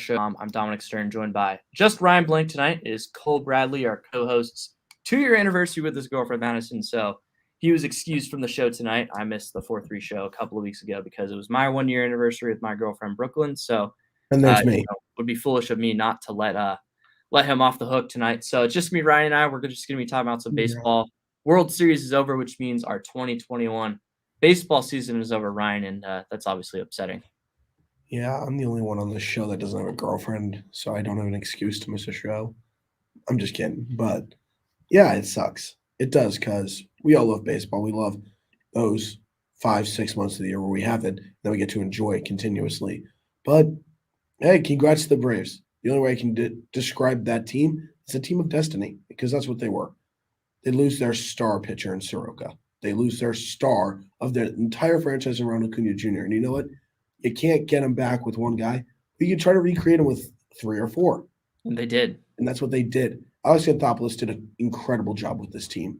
show. I'm Dominic Stern, joined by just Ryan Blank tonight. It is Cole Bradley, our co-host's 2-year anniversary with his girlfriend Madison. So he was excused from the show tonight. I missed the 4-3 show a couple of weeks ago because it was my 1-year anniversary with my girlfriend Brooklyn. So And there's me. it would be foolish of me not to let him off the hook tonight. So it's just me, Ryan, and I. We're just going to be talking about some baseball. World Series is over, which means our 2021 baseball season is over, Ryan, and that's obviously upsetting. Yeah, I'm the only one on this show that doesn't have a girlfriend, so I don't have an excuse to miss a show. I'm just kidding. But yeah, it sucks. It does because we all love baseball. We love those 5, 6 months of the year where we have it, that we get to enjoy it continuously. But hey, congrats to the Braves. The only way I can describe that team is a team of destiny because that's what they were. They lose their star pitcher in Soroka. They lose their star of their entire franchise in Ronald Acuna Jr. And you know what? You can't get him back with one guy. But you can try to recreate him with 3 or 4. And they did. And that's what they did. Alex Anthopoulos did an incredible job with this team.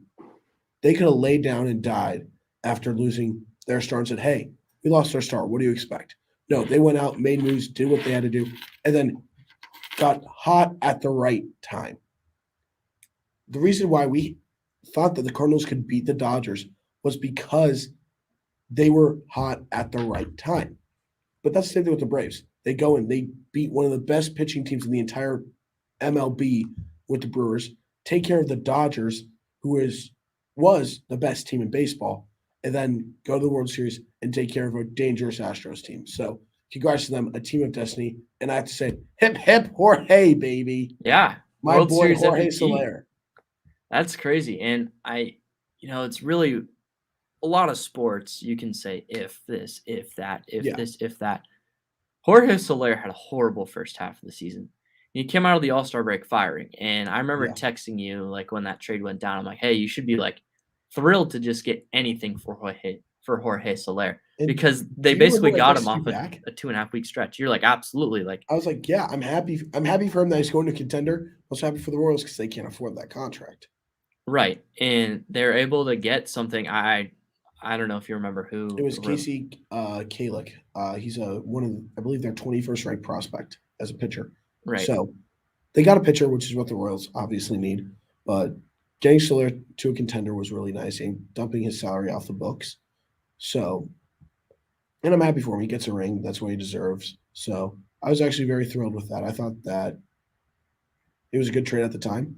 They could have laid down and died after losing their star and said, hey, we lost our star. What do you expect? No, they went out, made moves, did what they had to do, and then got hot at the right time. The reason why we thought that the Cardinals could beat the Dodgers was because they were hot at the right time. But that's the same thing with the Braves. They go and they beat one of the best pitching teams in the entire MLB with the Brewers, take care of the Dodgers, who was the best team in baseball, and then go to the World Series and take care of a dangerous Astros team. So congrats to them, a team of destiny. And I have to say, hip, hip, Jorge, baby. Yeah. My World boy, Series Jorge MVP. Soler. That's crazy. And it's really a lot of sports. You can say if this, if that, this, if that. Jorge Soler had a horrible first half of the season. He came out of the All-Star break firing. And I remember texting you like when that trade went down. I'm like, hey, you should be like thrilled to just get anything for Jorge Soler. And because they basically got him off a 2.5 week stretch. You're like, absolutely. Like I was like, yeah, I'm happy. I'm happy for him that he's going to contender. I was happy for the Royals because they can't afford that contract. Right. And they're able to get something. I don't know if you remember who. It was Casey Kalick. He's I believe their 21st ranked prospect as a pitcher. Right. So they got a pitcher, which is what the Royals obviously need. But getting Soler to a contender was really nice and dumping his salary off the books. So, and I'm happy for him. He gets a ring. That's what he deserves. So I was actually very thrilled with that. I thought that it was a good trade at the time.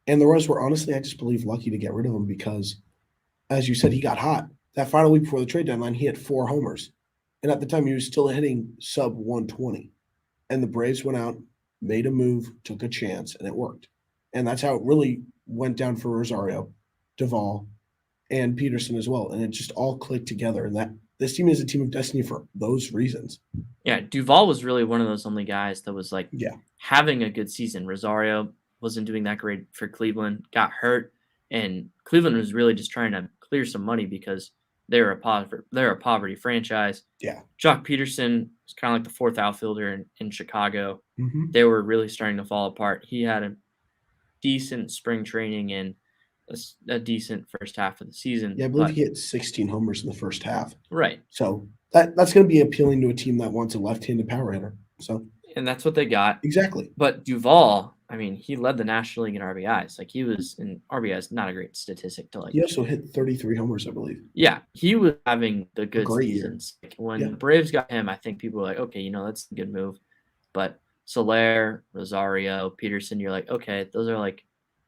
And the Royals were honestly, I just believe, lucky to get rid of him because, as you said, he got hot. That final week before the trade deadline, he hit 4 homers. And at the time, he was still hitting sub 120. And the Braves went out, made a move, took a chance, and it worked. And that's how it really went down for Rosario, Duvall, and Peterson as well. And it just all clicked together. And that this team is a team of destiny for those reasons. Yeah, Duvall was really one of those only guys that was like having a good season. Rosario wasn't doing that great for Cleveland, got hurt, and Cleveland was really just trying to clear some money because they're a poverty franchise. Yeah. Jock Peterson was kind of like the 4th outfielder in Chicago. Mm-hmm. They were really starting to fall apart. He had a decent spring training and a decent first half of the season. Yeah, I believe he hit 16 homers in the first half. Right. So that's going to be appealing to a team that wants a left-handed power hitter. And that's what they got. Exactly. But Duvall, I mean, he led the National League in RBIs. Like he was in RBIs, not a great statistic to like. He also hit 33 homers, I believe. Yeah, he was having the good seasons. Like when the Braves got him, I think people were like, okay, that's a good move. But Soler, Rosario, Peterson, you're like, okay, those are like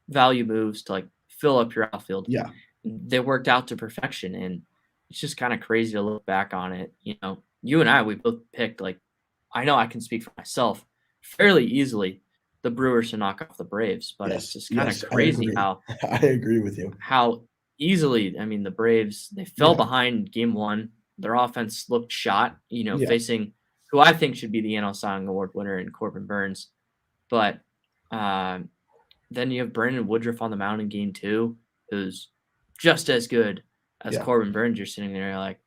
value moves to like fill up your outfield. Yeah. They worked out to perfection, and it's just kind of crazy to look back on it. You and I, we both picked like, I know I can speak for myself fairly easily, the Brewers to knock off the Braves, but it's just kind of crazy how I agree with you. How easily, I mean, the Braves, they fell behind game 1. Their offense looked shot, facing who I think should be the NL Cy Young Award winner in Corbin Burns. But then you have Brandon Woodruff on the mound in game 2, who's just as good as Corbin Burns. You're sitting there like,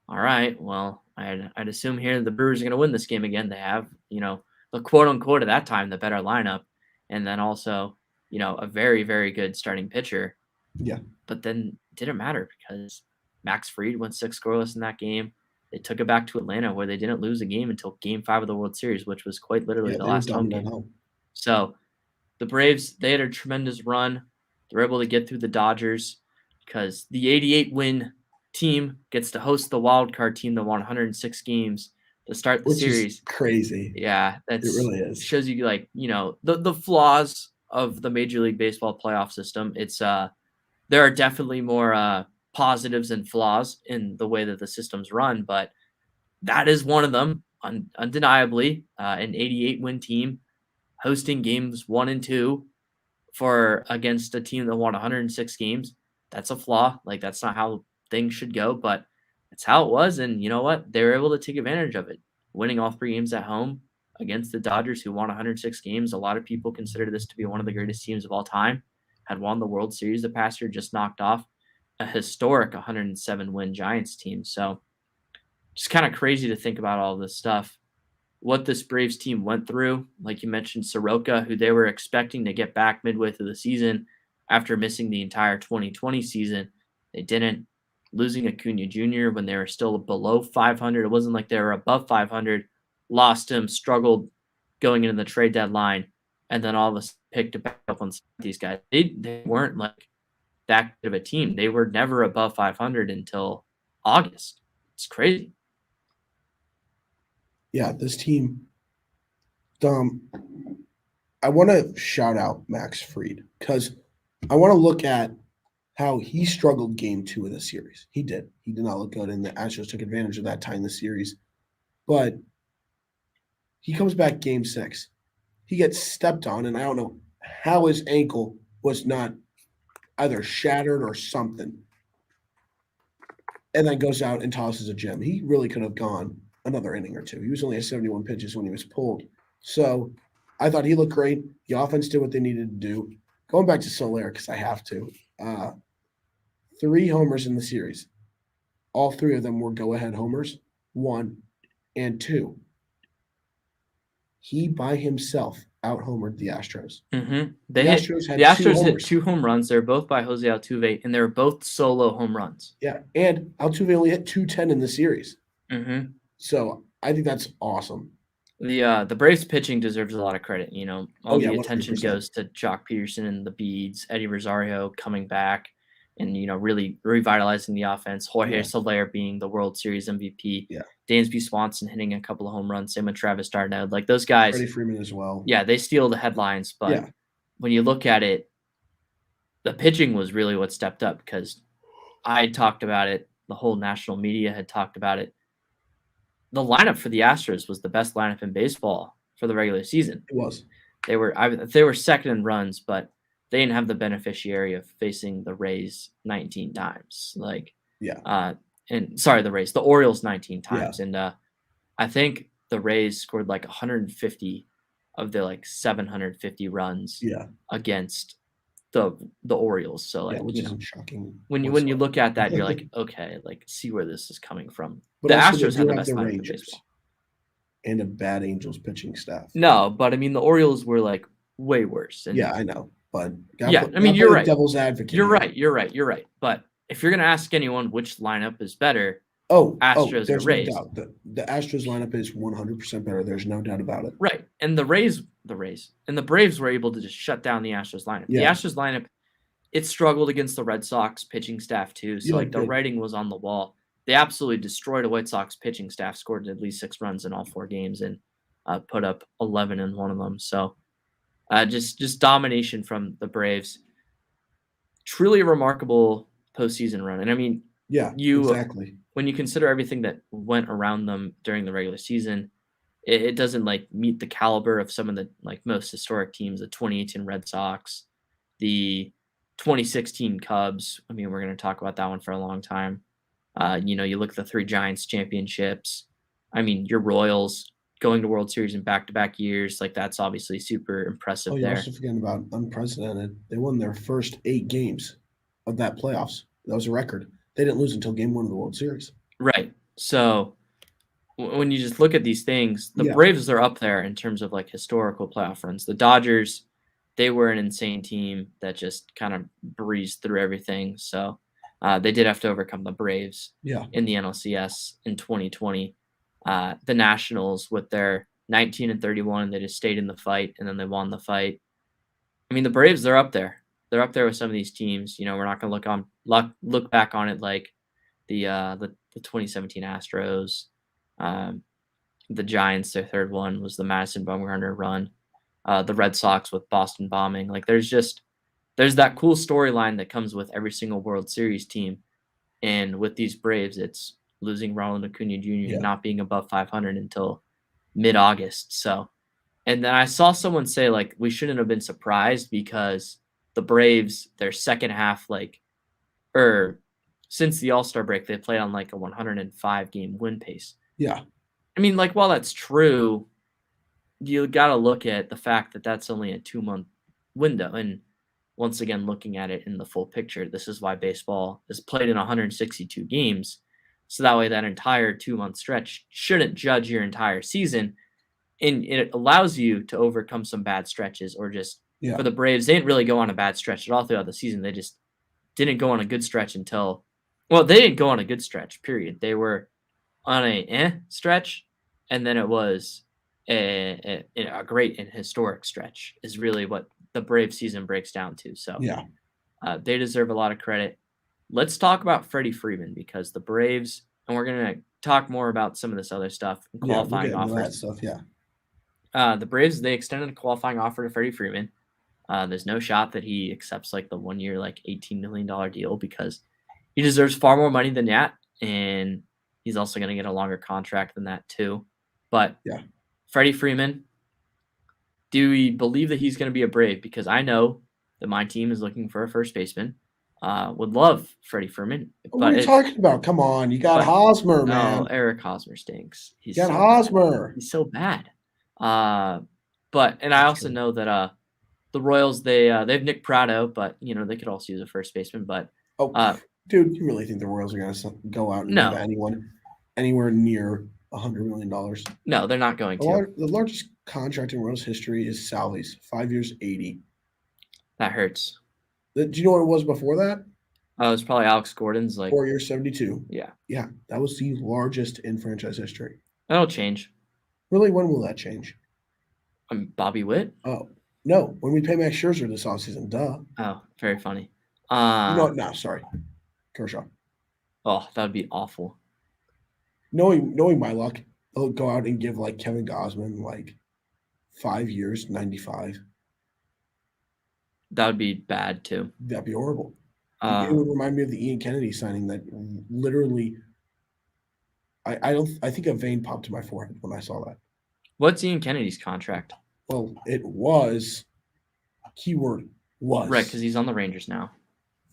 all right, well, I'd assume here the Brewers are going to win this game again. They have, the quote-unquote at that time, the better lineup, and then also, a very, very good starting pitcher. Yeah. But then it didn't matter because Max Fried went 6 scoreless in that game. They took it back to Atlanta where they didn't lose a game until Game 5 of the World Series, which was quite literally Yeah, the they were last home dominant at game. home. So the Braves, they had a tremendous run. They were able to get through the Dodgers because the 88-win team gets to host the wild card team that won 106 games to start the Which is series. crazy. Yeah, It really is. shows you like, the flaws of the Major League Baseball playoff system. It's there are definitely more positives and flaws in the way that the system's run, but that is one of them, undeniably. An 88-win team hosting games 1 and 2 against a team that won 106 games. That's a flaw. Like, that's not how things should go, but that's how it was. And you know what? They were able to take advantage of it, winning all 3 games at home against the Dodgers, who won 106 games. A lot of people consider this to be one of the greatest teams of all time. Had won the World Series the past year, just knocked off a historic 107-win Giants team. So just kind of crazy to think about all this stuff. What this Braves team went through, like you mentioned, Soroka, who they were expecting to get back midway through the season after missing the entire 2020 season. They didn't, losing Acuna Jr. when they were still below 500. It wasn't like they were above 500. Lost him, struggled going into the trade deadline, and then all of a sudden picked it back up on these guys. They weren't like that good of a team. They were never above 500 until August. It's crazy. Yeah, this team. I want to shout out Max Fried because I want to look at how he struggled game 2 of the series. He did. He did not look good, and the Astros took advantage of that tying the series. But he comes back game 6. He gets stepped on, and I don't know how his ankle was not either shattered or something. And then goes out and tosses a gem. He really could have gone another inning or 2. He was only at 71 pitches when he was pulled. So I thought he looked great. The offense did what they needed to do. Going back to Soler, because I have to. 3 homers in the series. All 3 of them were go-ahead homers, 1 and 2. He by himself out-homered the Astros. Mm-hmm. The Astros hit 2 home runs. They're both by Jose Altuve, and they're both solo home runs. Yeah, and Altuve only hit 210 in the series. Mm-hmm. So I think that's awesome. The Braves pitching deserves a lot of credit. All the attention 100%. goes to Jock Peterson and the Beads, Eddie Rosario coming back and, really revitalizing the offense. Jorge Soler being the World Series MVP. Yeah. Dansby Swanson hitting a couple of home runs. Same with Travis d'Arnaud. Like those guys. Freddie Freeman as well. Yeah, they steal the headlines. But when you look at it, the pitching was really what stepped up because I talked about it. The whole national media had talked about it. The lineup for the Astros was the best lineup in baseball for the regular season. It was. They were second in runs, but they didn't have the beneficiary of facing the Rays 19 times. The Rays, the Orioles 19 times. Yeah. And I think the Rays scored like 150 of their 750 runs against the Orioles. So which isn't shocking. When you look at that, you're like, okay, see where this is coming from. But the Astros have the best lineup in baseball. And a bad Angels pitching staff. No, but I mean the Orioles were way worse. And I know. But you're right. Devil's advocate. You're right. But if you're gonna ask anyone which lineup is better, Astros or Rays. No doubt. The Astros lineup is 100% better. There's no doubt about it. Right. And the Rays and the Braves were able to just shut down the Astros lineup. Yeah. The Astros lineup, it struggled against the Red Sox pitching staff too. So the writing was on the wall. They absolutely destroyed a White Sox pitching staff, scored at least 6 runs in all 4 games, and put up 11 in one of them. So just domination from the Braves. Truly a remarkable postseason run. And I mean, exactly. When you consider everything that went around them during the regular season, it doesn't meet the caliber of some of the most historic teams, the 2018 Red Sox, the 2016 Cubs. I mean, we're going to talk about that one for a long time. You look at the 3 Giants championships. I mean, your Royals going to World Series in back-to-back years, that's obviously super impressive. You're also forgetting about unprecedented. They won their first 8 games of that playoffs. That was a record. They didn't lose until Game 1 of the World Series. Right. So when you just look at these things, the Braves are up there in terms of historical playoff runs. The Dodgers, they were an insane team that just kind of breezed through everything. So They did have to overcome the Braves Yeah. in the NLCS in 2020. The Nationals with their 19-31, they just stayed in the fight, and then they won the fight. I mean, the Braves, they're up there. They're up there with some of these teams. We're not going to look back on it like the 2017 Astros, the Giants. Their third one was the Madison Bumgarner run. The Red Sox with Boston bombing. Like there's that cool storyline that comes with every single World Series team, and with these Braves, it's losing Ronald Acuna Jr. and not being above 500 until mid-August. So, and then I saw someone say like we shouldn't have been surprised because the Braves, their second half, since the All-Star break, they played on like a 105 game win pace. Yeah. I mean, like while that's true, you got to look at the fact that that's only a 2-month window. And once again, looking at it in the full picture, this is why baseball is played in 162 games. So that way, that entire 2-month stretch shouldn't judge your entire season. And it allows you to overcome some bad stretches or just for the Braves, they didn't really go on a bad stretch at all throughout the season. They just didn't go on a good stretch they didn't go on a good stretch, period. They were on a stretch, and then it was a great and historic stretch is really what the Brave season breaks down to. So they deserve a lot of credit. Let's talk about Freddie Freeman because the Braves, and we're going to talk more about some of this other stuff and qualifying offers. The Braves, they extended a qualifying offer to Freddie Freeman. There's no shot that he accepts like the 1 year, like $18 million deal because he deserves far more money than that. And he's also going to get a longer contract than that too. But Freddie Freeman, do we believe that he's going to be a Brave? Because I know that my team is looking for a first baseman. Would love Freddie Freeman. What are you talking about? Come on. You got Hosmer, man. No, Eric Hosmer stinks. You got Hosmer. He's so bad. And I also know that the Royals, they have Nick Pratto, but they could also use a first baseman. But dude, you really think the Royals are going to go out and give anyone anywhere near $100 million? No, they're not going to. The largest contract in Royals history is Salvi's, 5 years, 80. That hurts. Do you know what it was before that? It was probably Alex Gordon's 4 years, 72. Yeah. Yeah, that was the largest in franchise history. That'll change. Really, when will that change? Bobby Witt? Oh, no. When we pay Max Scherzer this offseason, duh. Oh, very funny. No, sorry. Kershaw. Oh, that would be awful. Knowing my luck, they'll go out and give Kevin Gausman 5 years, 95. That would be bad too. That'd be horrible. It would remind me of the Ian Kennedy signing that literally I think a vein popped to my forehead when I saw that. What's Ian Kennedy's contract? Well, it was keyword was. Right, because he's on the Rangers now.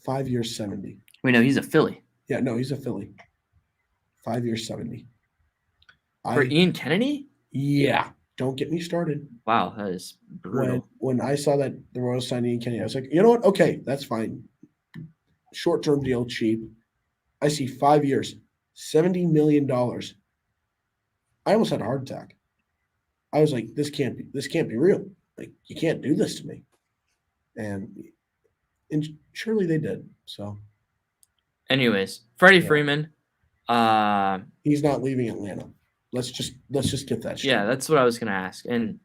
5 years, 70. Wait, no, he's a Philly. Yeah, no, he's a Philly. 5 years, 70. For Ian Kennedy? Yeah. Don't get me started. Wow, that is brutal. When I saw that the Royals signed Ian Kennedy, I was like, you know what? Okay, that's fine. Short-term deal, cheap. I see 5 years, $70 million. I almost had a heart attack. I was like, this can't be real. You can't do this to me. And surely they did. So anyways, Freddie Freeman. He's not leaving Atlanta. Let's just get that straight. Yeah, that's what I was gonna ask. And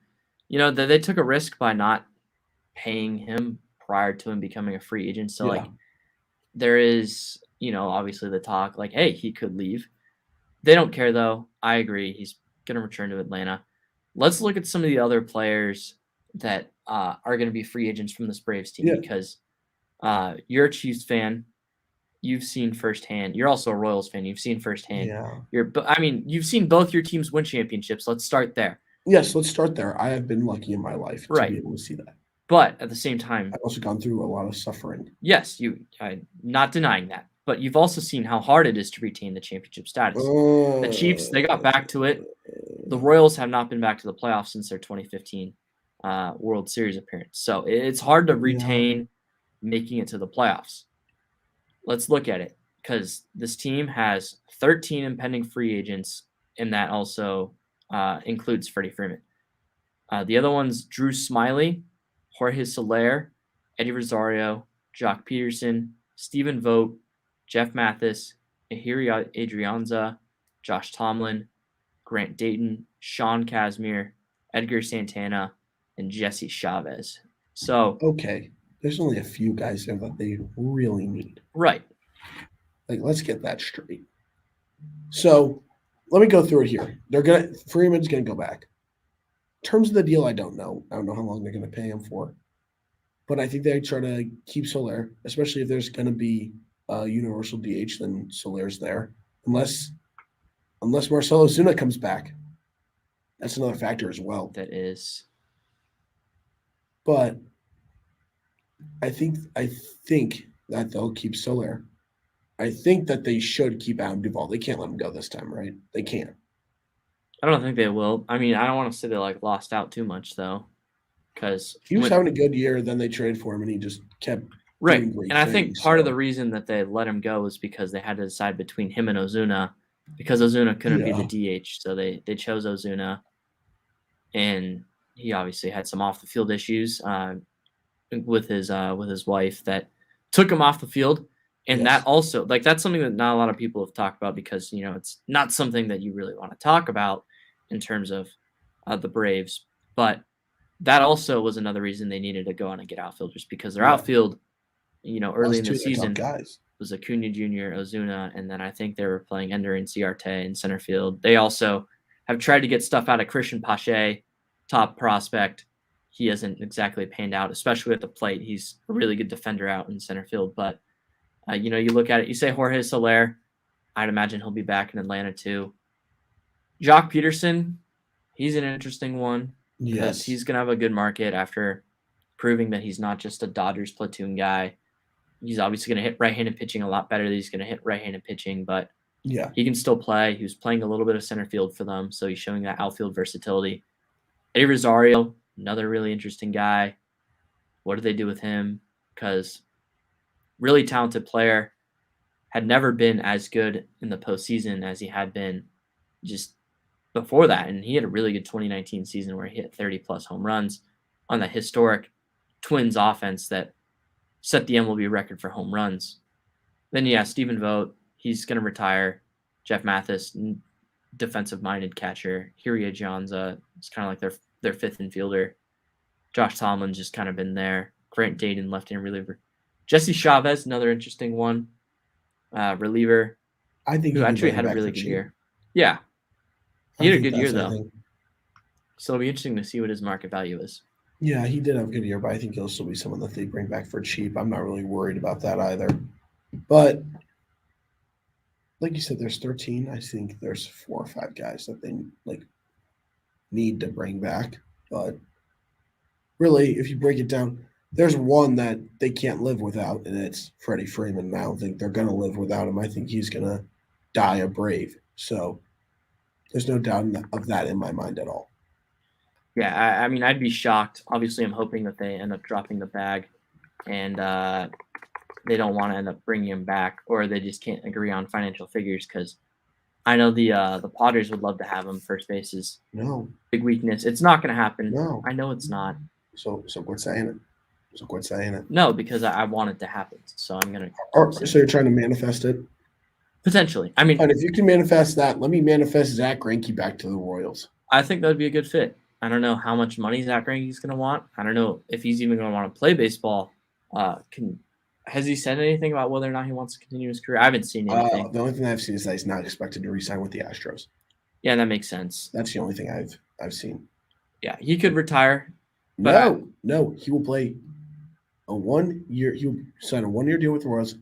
they took a risk by not paying him prior to him becoming a free agent. So there is, obviously the talk hey, he could leave. They don't care though. I agree. He's gonna return to Atlanta. Let's look at some of the other players that are going to be free agents from this Braves team because you're a Chiefs fan. You've seen firsthand. You're also a Royals fan. You've seen firsthand. Yeah. You've seen both your teams win championships. Let's start there. Yes, let's start there. I have been lucky in my life to be able to see that. But at the same time, I've also gone through a lot of suffering. Yes, I'm not denying that. But you've also seen how hard it is to retain the championship status. The Chiefs, they got back to it. The Royals have not been back to the playoffs since their 2015 World Series appearance. So it's hard to retain making it to the playoffs. Let's look at it because this team has 13 impending free agents, and that also includes Freddie Freeman. The other ones, Drew Smyly, Jorge Soler, Eddie Rosario, Jock Peterson, Stephen Vogt, Jeff Mathis, Ehire Adrianza, Josh Tomlin, Grant Dayton, Sean Kazmir, Edgar Santana, and Jesse Chavez. So okay, there's only a few guys there that they really need. right. Like, let's get that straight. So let me go through it here. Freeman's gonna go back. In terms of the deal, I don't know. I don't know how long they're gonna pay him for. But I think they try to keep Soler, especially if there's gonna be a universal DH, then Soler's there. Unless Marcelo Zuna comes back. That's another factor as well. That is. But I think that they'll keep Soler. I think that they should keep Adam Duvall. They can't let him go this time, right? They can't. I don't think they will. I mean, I don't want to say they lost out too much though, because he was having a good year. Then they traded for him, and he just kept right. And I think part of the reason that they let him go was because they had to decide between him and Ozuna, because Ozuna couldn't be the DH, so they chose Ozuna, and he obviously had some off the field issues with his wife that took him off the field. And that also, that's something that not a lot of people have talked about because, it's not something that you really want to talk about in terms of the Braves. But that also was another reason they needed to go on and get outfielders because their outfield, early in the season was Acuna Jr., Ozuna, and then I think they were playing Ender and Ciarte in center field. They also have tried to get stuff out of Christian Pache, top prospect. He hasn't exactly panned out, especially at the plate. He's a really good defender out in center field, but you look at it, you say Jorge Soler, I'd imagine he'll be back in Atlanta too. Jock Peterson, he's an interesting one because he's going to have a good market after proving that he's not just a Dodgers platoon guy. He's obviously going to hit right-handed pitching a lot better than he's going to hit right-handed pitching, but he can still play. He was playing a little bit of center field for them, so he's showing that outfield versatility. Eddie Rosario, another really interesting guy. What do they do with him? Because really talented player, had never been as good in the postseason as he had been just before that. And he had a really good 2019 season where he hit 30-plus home runs on the historic Twins offense that set the MLB record for home runs. Then, Stephen Vogt, he's going to retire. Jeff Mathis, defensive-minded catcher. Ehire Adrianza, it's kind of like their fifth infielder. Josh Tomlin's just kind of been there. Grant Dayton, left-hand reliever. Jesse Chavez, another interesting one, reliever. I think who actually had a really good year. Yeah, he had a good year though. So it'll be interesting to see what his market value is. Yeah, he did have a good year, but I think he'll still be someone that they bring back for cheap. I'm not really worried about that either. But like you said, there's 13. I think there's 4 or 5 guys that they need to bring back. But really, if you break it down, there's one that they can't live without, and it's Freddie Freeman. I don't think they're going to live without him. I think he's going to die a Brave. So there's no doubt of that in my mind at all. Yeah, I mean, I'd be shocked. Obviously, I'm hoping that they end up dropping the bag and they don't want to end up bringing him back, or they just can't agree on financial figures because I know the Padres would love to have him. First base is big weakness. It's not going to happen. No. I know it's not. So quit saying it. No, because I want it to happen. So I'm going to. So you're trying to manifest it? Potentially. I mean, and if you can manifest that, let me manifest Zach Greinke back to the Royals. I think that would be a good fit. I don't know how much money Zach Greinke's going to want. I don't know if he's even going to want to play baseball. Has he said anything about whether or not he wants to continue his career? I haven't seen anything. The only thing I've seen is that he's not expected to re-sign with the Astros. Yeah, that makes sense. That's the only thing I've seen. Yeah, he could retire. But no, he will play a 1 year. He'll sign a 1 year deal with the Royals.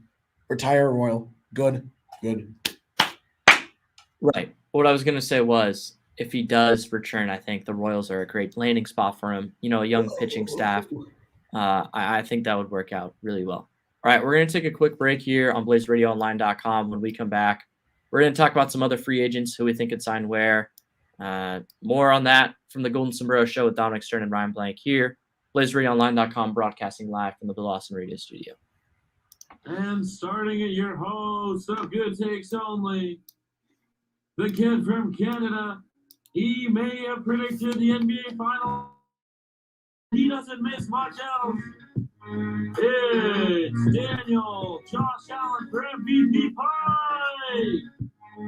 Retire a Royal. Good. Right. What I was going to say was, if he does return, I think the Royals are a great landing spot for him. A young pitching staff. I think that would work out really well. All right, we're going to take a quick break here on BlazeRadioOnline.com. When we come back, we're going to talk about some other free agents who we think could sign where. More on that from the Golden Sombrero Show with Dominic Stern and Ryan Blank here. BlazeRadioOnline.com, broadcasting live from the Bill Lawson Radio Studio. And starting at your host of Good Takes Only, the kid from Canada. He may have predicted the NBA Final. He doesn't miss much else. It's Daniel Josh Allen for MVP Pie.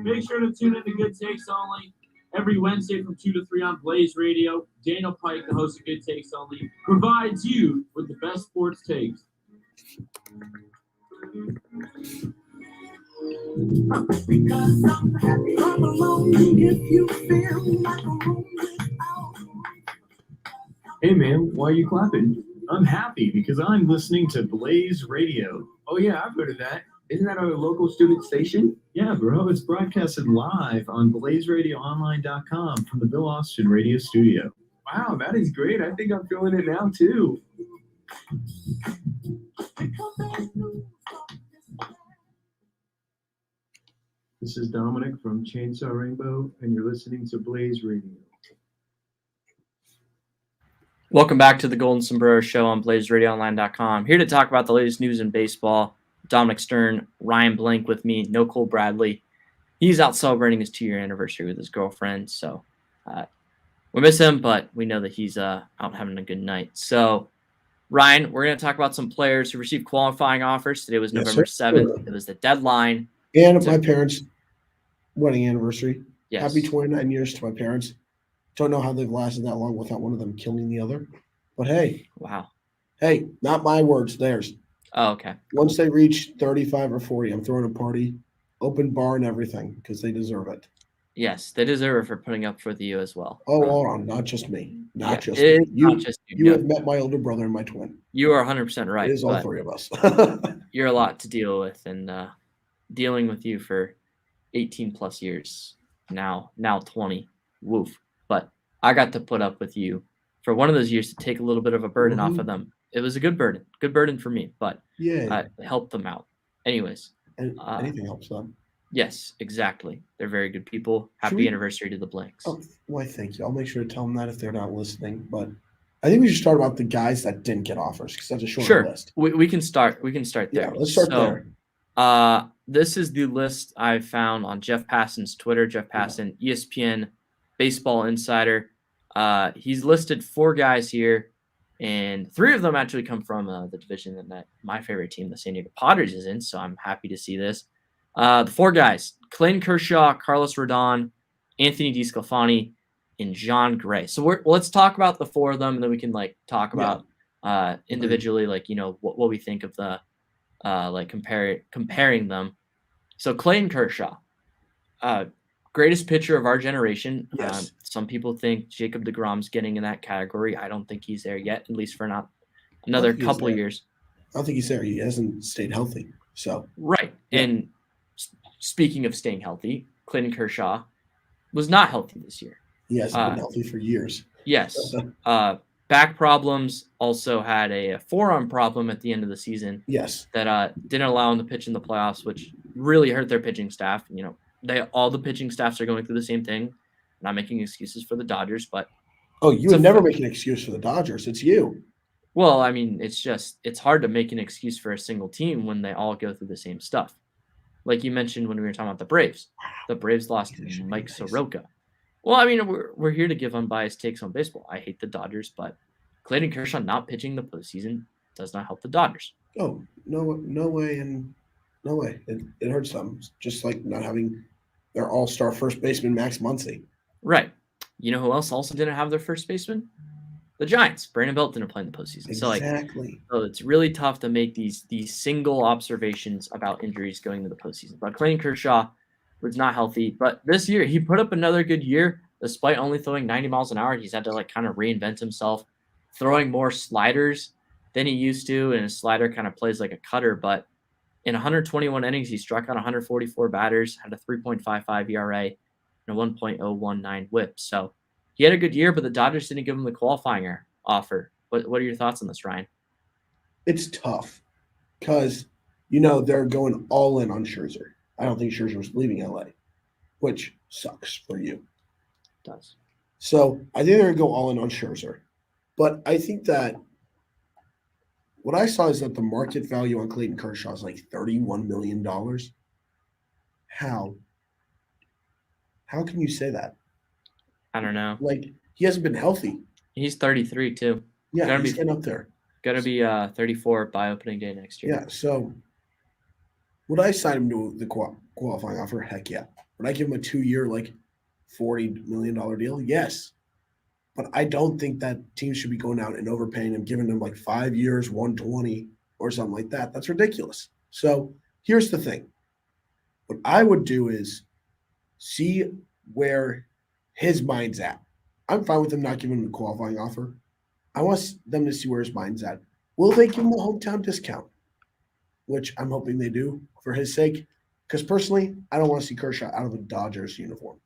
Make sure to tune in to Good Takes Only every Wednesday from 2 to 3 on Blaze Radio. Daniel Pike, the host of Good Takes Only, provides you with the best sports takes. Because I'm happy I'm alone if you feel like a room without. Hey man, why are you clapping? I'm happy because I'm listening to Blaze Radio. Oh yeah, I've heard of that. Isn't that our local student station? Yeah, bro. It's broadcasted live on BlazeRadioOnline.com from the Bill Austin Radio Studio. Wow, that is great. I think I'm feeling it now too. This is Dominic from Chainsaw Rainbow, and you're listening to Blaze Radio. Welcome back to the Golden Sombrero Show on BlazeRadioOnline.com. Here to talk about the latest news in baseball. Dominic Stern, Ryan Blank with me, no Cole Bradley. He's out celebrating his 2-year anniversary with his girlfriend, so we miss him, but we know that he's out having a good night. So, Ryan, we're going to talk about some players who received qualifying offers. Today was November 7th. It was the deadline. And my parents' wedding anniversary. Yes. Happy 29 years to my parents. Don't know how they've lasted that long without one of them killing the other. But hey. Wow. Hey, not my words, theirs. Oh, okay. Once they reach 35 or 40, I'm throwing a party, open bar and everything, because they deserve it. Yes, they deserve it for putting up with you as well. Oh, hold on. Not just me. Not just me. You, You have met my older brother and my twin. You are 100% right. It is all three of us. You're a lot to deal with, and dealing with you for 18 plus years now 20. Woof. But I got to put up with you for one of those years to take a little bit of a burden off of them. It was a good burden for me, but I helped them out. Anyways. And anything helps them. Yes, exactly. They're very good people. Happy anniversary to the Blanks. Oh, why, thank you. I'll make sure to tell them that if they're not listening. But I think we should start about the guys that didn't get offers because that's a short list. We can start. We can start there. Yeah, let's start there. This is the list I found on Jeff Passan's Twitter. Jeff Passan, ESPN Baseball Insider. He's listed 4 guys here, and 3 of them actually come from the division that my favorite team, the San Diego Padres, is in. So I'm happy to see this. The 4 guys: Clayton Kershaw, Carlos Rodon, Anthony DeSclafani, and John Gray. So let's talk about the 4 of them, and then we can talk about individually, what we think of the comparing them. So Clayton Kershaw, greatest pitcher of our generation. Yes. Some people think Jacob deGrom's getting in that category. I don't think he's there yet, at least for another couple of years. I don't think he's there. He hasn't stayed healthy. So right. Yeah. And speaking of staying healthy, Clayton Kershaw was not healthy this year. He hasn't been healthy for years. Yes. Back problems, also had a forearm problem at the end of the season. Yes. That didn't allow him to pitch in the playoffs, which really hurt their pitching staff. All the pitching staffs are going through the same thing. Not making excuses for the Dodgers, but you would never make an excuse for the Dodgers. It's you. Well, I mean, it's hard to make an excuse for a single team when they all go through the same stuff. Like you mentioned when we were talking about the Braves. The Braves lost Mike Soroka. Well, I mean, we're here to give unbiased takes on baseball. I hate the Dodgers, but Clayton Kershaw not pitching the postseason does not help the Dodgers. Oh, no way, and no way. It hurts them, just like not having their all-star first baseman Max Muncy. Right. You know who else also didn't have their first baseman? The Giants. Brandon Belt didn't play in the postseason. Exactly. So it's really tough to make these single observations about injuries going into the postseason. But Clayton Kershaw was not healthy. But this year, he put up another good year, despite only throwing 90 miles an hour. He's had to kind of reinvent himself, throwing more sliders than he used to, and his slider kind of plays like a cutter. But in 121 innings, he struck out 144 batters, had a 3.55 ERA, and a 1.019 WHIP. So he had a good year, but the Dodgers didn't give him the qualifying offer. What are your thoughts on this, Ryan? It's tough because, they're going all in on Scherzer. I don't think Scherzer's leaving LA, which sucks for you. It does. So I think they're going to go all in on Scherzer. But I think that what I saw is that the market value on Clayton Kershaw is like $31 million. How? How can you say that? I don't know. He hasn't been healthy. He's 33 too. Yeah, he's getting up there. Going to be 34 by opening day next year. Yeah. So would I sign him to the qualifying offer? Heck yeah. Would I give him a 2-year, like $40 million deal? Yes. But I don't think that teams should be going out and overpaying him, giving him like 5 years, 120 or something like that. That's ridiculous. So here's the thing. What I would do is see where his mind's at. I'm fine with him not giving him a qualifying offer. I want them to see where his mind's at. Will they give him a hometown discount? Which I'm hoping they do for his sake. Because personally, I don't want to see Kershaw out of a Dodgers uniform.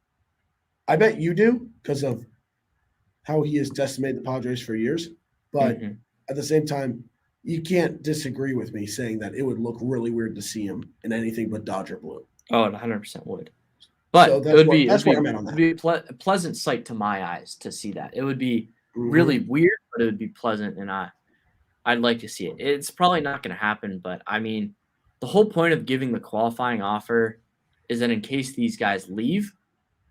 I bet you do because of how he has decimated the Padres for years. But at the same time, you can't disagree with me saying that it would look really weird to see him in anything but Dodger blue. Oh, it 100% would. But So it would be a pleasant sight to my eyes to see that. It would be really weird, but it would be pleasant, and I'd like to see it. It's probably not going to happen, but I mean, the whole point of giving the qualifying offer is that in case these guys leave,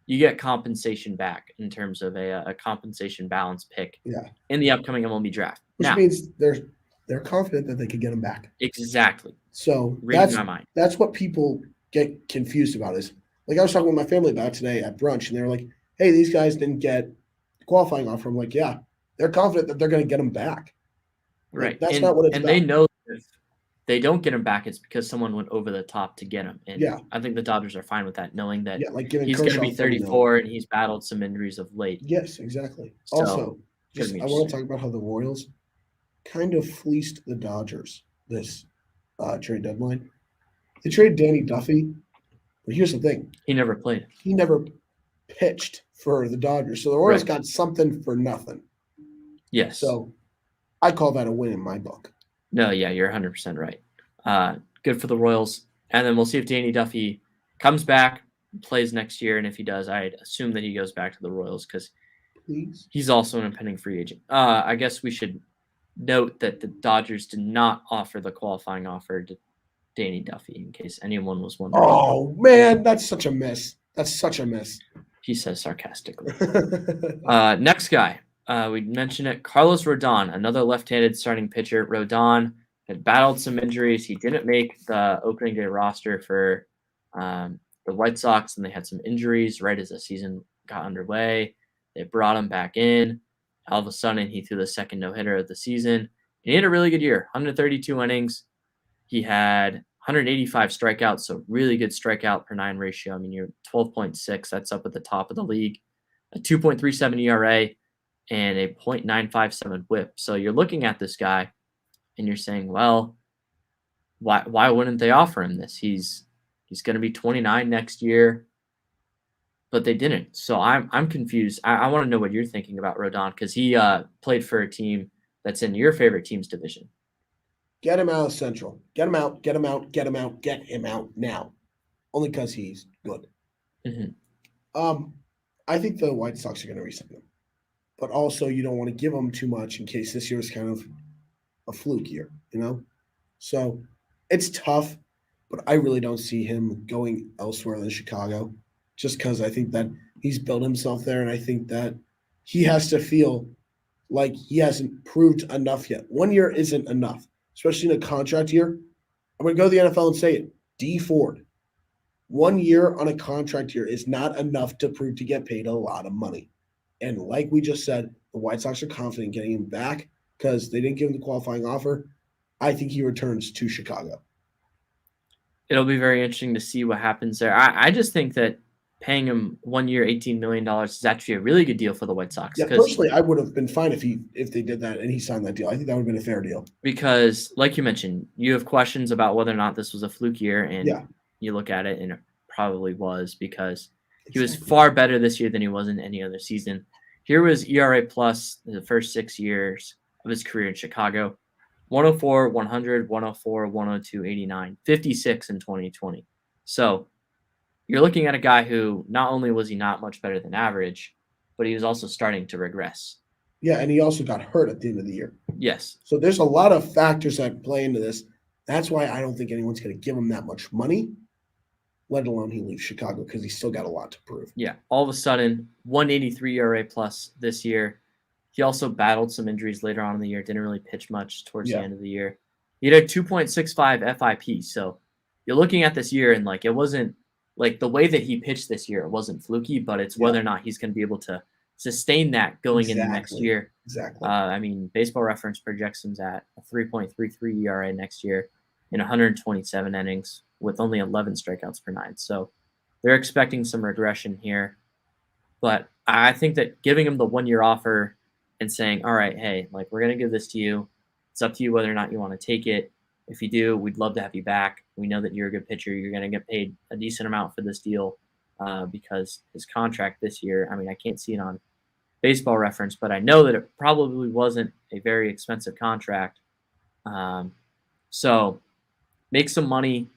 you get compensation back in terms of a compensation balance pick in the upcoming MLB draft. Which means they're confident that they could get him back. Exactly. So reading my mind. That's what people get confused about is, like I was talking with my family about today at brunch, and they were like, hey, these guys didn't get a qualifying offer. I'm like, yeah, they're confident that they're going to get him back. Right. Like, that's not what it's about. They know if they don't get him back, it's because someone went over the top to get him. And I think the Dodgers are fine with that, knowing that he's going to be 34 and he's battled some injuries of late. Yes, exactly. So, also, I want to talk about how the Royals kind of fleeced the Dodgers this trade deadline. They traded Danny Duffy, but here's the thing. He never played. He never pitched for the Dodgers. So the Royals got something for nothing. Yes. So I call that a win in my book. No, yeah, you're 100% right. Good for the Royals. And then we'll see if Danny Duffy comes back, plays next year. And if he does, I'd assume that he goes back to the Royals because he's also an impending free agent. I guess we should note that the Dodgers did not offer the qualifying offer to Danny Duffy, in case anyone was wondering. Oh, man, that's such a miss. That's such a miss. He says sarcastically. Next guy. We mentioned it. Carlos Rodon, another left-handed starting pitcher. Rodon had battled some injuries. He didn't make the opening day roster for the White Sox, and they had some injuries right as the season got underway. They brought him back in. All of a sudden, he threw the second no-hitter of the season. And he had a really good year, 132 innings. He had 185 strikeouts, so really good strikeout per 9 ratio. I mean, you're 12.6. That's up at the top of the league. A 2.37 ERA and a 0.957 whip. So you're looking at this guy and you're saying, well, why wouldn't they offer him this? He's going to be 29 next year, but they didn't. So I'm confused. I want to know what you're thinking about Rodon because he played for a team that's in your favorite team's division. Get him out of Central. Get him out, get him out, get him out, get him out now. Only because he's good. I think the White Sox are going to re-sign him. But also you don't want to give him too much in case this year is kind of a fluke year, you know? So it's tough, but I really don't see him going elsewhere than Chicago just because I think that he's built himself there, and I think that he has to feel like he hasn't proved enough yet. 1 year isn't enough. Especially in a contract year. I'm going to go to the NFL and say it. D Ford. 1 year on a contract year is not enough to prove to get paid a lot of money. And like we just said, the White Sox are confident getting him back because they didn't give him the qualifying offer. I think he returns to Chicago. It'll be very interesting to see what happens there. I just think that paying him 1 year, $18 million is actually a really good deal for the White Sox. Yeah, personally, I would have been fine if they did that and he signed that deal. I think that would have been a fair deal. Because, like you mentioned, you have questions about whether or not this was a fluke year, and you look at it, and it probably was because he was far better this year than he was in any other season. Here was ERA plus the first 6 years of his career in Chicago. 104, 100, 104, 102, 89, 56 in 2020. So you're looking at a guy who not only was he not much better than average, but he was also starting to regress. Yeah, and he also got hurt at the end of the year. Yes. So there's a lot of factors that play into this. That's why I don't think anyone's going to give him that much money, let alone he leaves Chicago because he's still got a lot to prove. Yeah. All of a sudden, 183 ERA plus this year, He also battled some injuries later on in the year, didn't really pitch much towards the Yeah. end of the year. He had a 2.65 FIP. So you're looking at this year and like it wasn't like the way that he pitched this year, it wasn't fluky, but it's whether or not he's going to be able to sustain that going into next year. Exactly. I mean, Baseball Reference projects him at a 3.33 ERA next year in 127 innings with only 11 strikeouts per 9. So they're expecting some regression here. But I think that giving him the 1-year offer and saying, all right, hey, like we're going to give this to you. It's up to you whether or not you want to take it. If you do, we'd love to have you back. We know that you're a good pitcher. You're going to get paid a decent amount for this deal because his contract this year, I mean, I can't see it on Baseball Reference, but I know that it probably wasn't a very expensive contract. So make some money,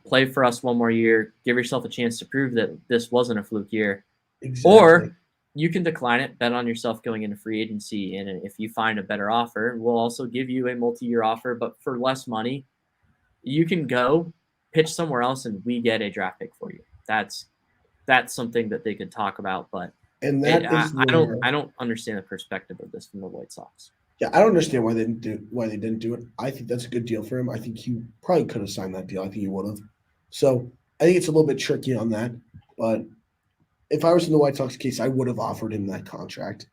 play for us 1 more year, give yourself a chance to prove that this wasn't a fluke year. Exactly. Or you can decline it, bet on yourself going into free agency, and if you find a better offer, we'll also give you a multi-year offer, but for less money. You can go pitch somewhere else, and we get a draft pick for you. That's something that they could talk about, but I don't understand the perspective of this from the White Sox. Yeah, I don't understand why they didn't do it. I think that's a good deal for him. I think he probably could have signed that deal. I think he would have. So I think it's a little bit tricky on that, but if I was in the White Sox case, I would have offered him that contract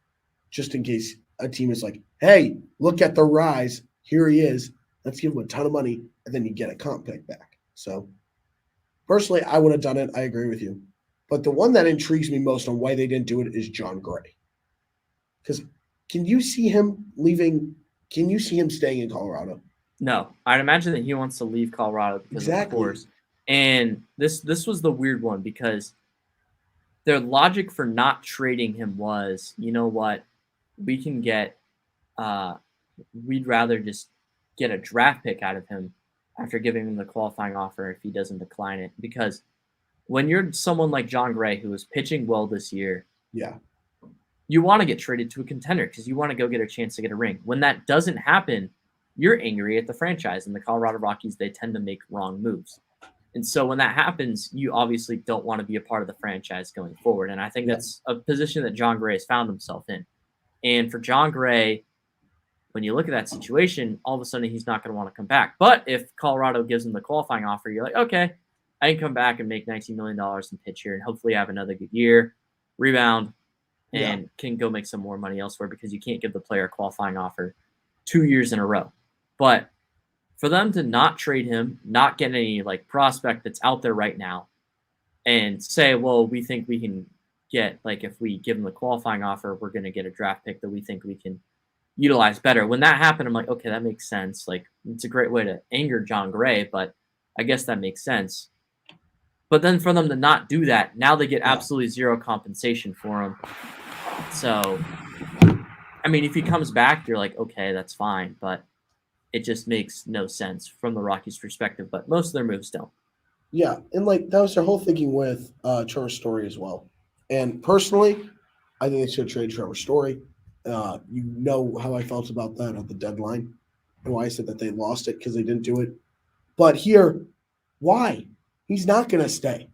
just in case a team is like, hey, look at the rise. Here he is. Let's give him a ton of money, and then you get a comp pick back. So personally, I would have done it. I agree with you. But the one that intrigues me most on why they didn't do it is John Gray. Because can you see him leaving? Can you see him staying in Colorado? No. I'd imagine that he wants to leave Colorado because of the course. And this was the weird one because their logic for not trading him was, you know what, we can get we'd rather just get a draft pick out of him after giving him the qualifying offer if he doesn't decline it. Because when you're someone like John Gray, who is pitching well this year, you want to get traded to a contender because you want to go get a chance to get a ring. When that doesn't happen, you're angry at the franchise, and the Colorado Rockies, they tend to make wrong moves. And so when that happens, you obviously don't want to be a part of the franchise going forward. And I think that's a position that John Gray has found himself in. And for John Gray, when you look at that situation, all of a sudden he's not going to want to come back. But if Colorado gives him the qualifying offer, you're like, okay, I can come back and make $19 million and pitch here and hopefully have another good year, rebound, and can go make some more money elsewhere because you can't give the player a qualifying offer 2 years in a row. But for them to not trade him, not get any like prospect that's out there right now, and say, well, we think we can get, like, if we give him the qualifying offer, we're going to get a draft pick that we think we can utilize better. When that happened, I'm like, okay, that makes sense. Like, it's a great way to anger John Gray, but I guess that makes sense. But then for them to not do that, now they get absolutely zero compensation for him. So, I mean, if he comes back, you're like, okay, that's fine, but it just makes no sense from the Rockies' perspective, but most of their moves don't. Yeah, and like that was their whole thinking with Trevor Story as well. And personally, I think they should trade Trevor Story. You know how I felt about that at the deadline and why I said that they lost it because they didn't do it. But here, why? He's not going to stay.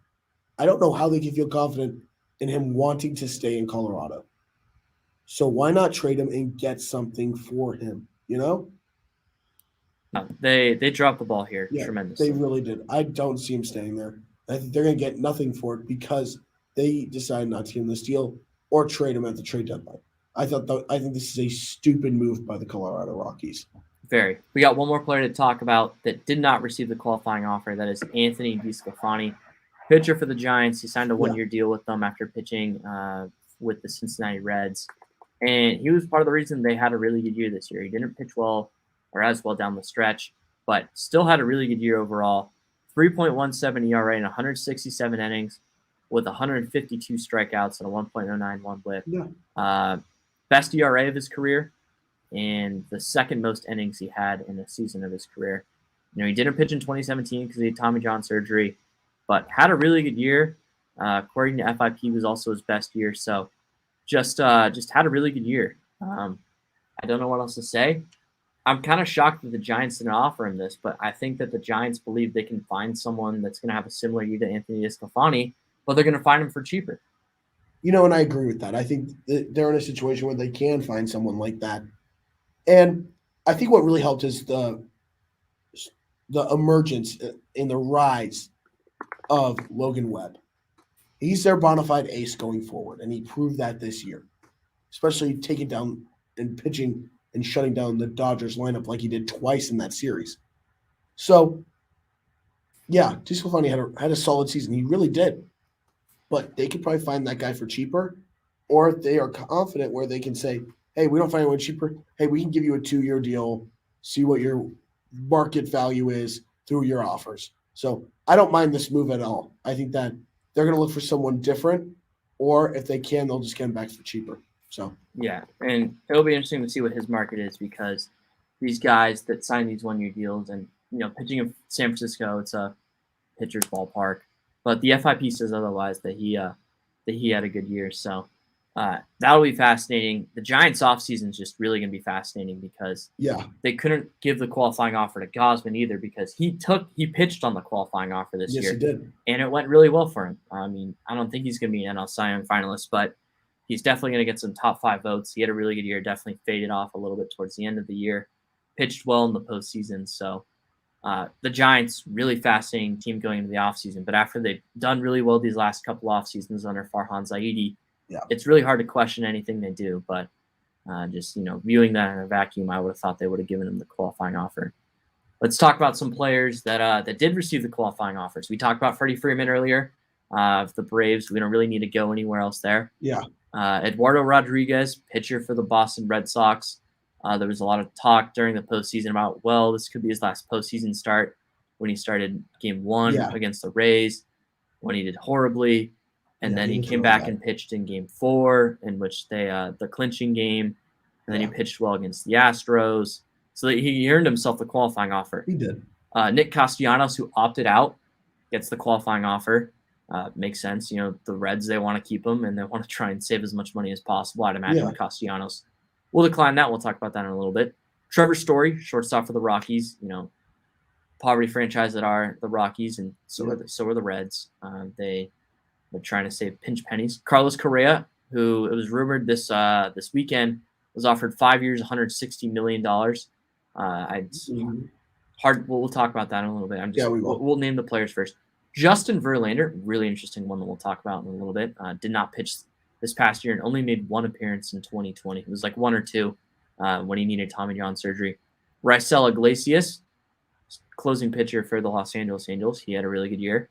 I don't know how they can feel confident in him wanting to stay in Colorado. So why not trade him and get something for him, you know? They dropped the ball here tremendously. They really did. I don't see him staying there. I think they're going to get nothing for it because they decided not to give him this deal or trade him at the trade deadline. I think this is a stupid move by the Colorado Rockies. Very. We got one more player to talk about that did not receive the qualifying offer. That is Anthony DeSclafani, pitcher for the Giants. He signed a 1-year deal with them after pitching with the Cincinnati Reds. And he was part of the reason they had a really good year this year. He didn't pitch well or as well down the stretch, but still had a really good year overall. 3.17 ERA in 167 innings with 152 strikeouts and a 1.091 whip. Yeah. Best ERA of his career and the second most innings he had in a season of his career. You know, he didn't pitch in 2017 because he had Tommy John surgery, but had a really good year. According to FIP, was also his best year. So just had a really good year. I don't know what else to say. I'm kind of shocked that the Giants didn't offer him this, but I think that the Giants believe they can find someone that's going to have a similar year to Anthony DeSclafani, but they're going to find him for cheaper. And I agree with that. I think they're in a situation where they can find someone like that. And I think what really helped is the emergence and the rise of Logan Webb. He's their bona fide ace going forward, and he proved that this year, especially taking down and pitching and shutting down the Dodgers lineup like he did twice in that series. So, yeah, DeSclafani had a solid season. He really did. But they could probably find that guy for cheaper, or if they are confident where they can say, hey, we don't find anyone cheaper. Hey, we can give you a 2-year deal, see what your market value is through your offers. So I don't mind this move at all. I think that they're going to look for someone different, or if they can, they'll just get him back for cheaper. So yeah, and it'll be interesting to see what his market is because these guys that sign these 1-year deals and pitching in San Francisco, it's a pitcher's ballpark, but the FIP says otherwise that he had a good year. So that'll be fascinating. The Giants' offseason is just really going to be fascinating because they couldn't give the qualifying offer to Gausman either because he pitched on the qualifying offer this year. Yes, he did. And it went really well for him. I mean, I don't think he's going to be an NL Cy Young finalist, but he's definitely going to get some top 5 votes. He had a really good year, definitely faded off a little bit towards the end of the year, pitched well in the postseason. So the Giants, really fascinating team going into the offseason. But after they've done really well these last couple off seasons under Farhan Zaidi, it's really hard to question anything they do. But just viewing that in a vacuum, I would have thought they would have given him the qualifying offer. Let's talk about some players that did receive the qualifying offers. We talked about Freddie Freeman earlier of the Braves. We don't really need to go anywhere else there. Yeah. Eduardo Rodriguez, pitcher for the Boston Red Sox. There was a lot of talk during the postseason about, well, this could be his last postseason start when he started game 1 against the Rays, when he did horribly. And then he came back and pitched in game 4, in which they the clinching game. And then he pitched well against the Astros. So he earned himself the qualifying offer. He did. Nick Castellanos, who opted out, gets the qualifying offer. Makes sense. The Reds, they want to keep him, and they want to try and save as much money as possible. I'd imagine Castellanos will decline that. We'll talk about that in a little bit. Trevor Story, shortstop for the Rockies, poverty franchise that are the Rockies, and so are the Reds. They're trying to save pinch pennies. Carlos Correa, who it was rumored this weekend was offered 5 years, $160 million. We'll talk about that in a little bit. We'll name the players first. Justin Verlander, really interesting one that we'll talk about in a little bit. Did not pitch this past year and only made 1 appearance in 2020. It was like 1 or 2 when he needed Tommy John surgery. Raisel Iglesias, closing pitcher for the Los Angeles Angels. He had a really good year.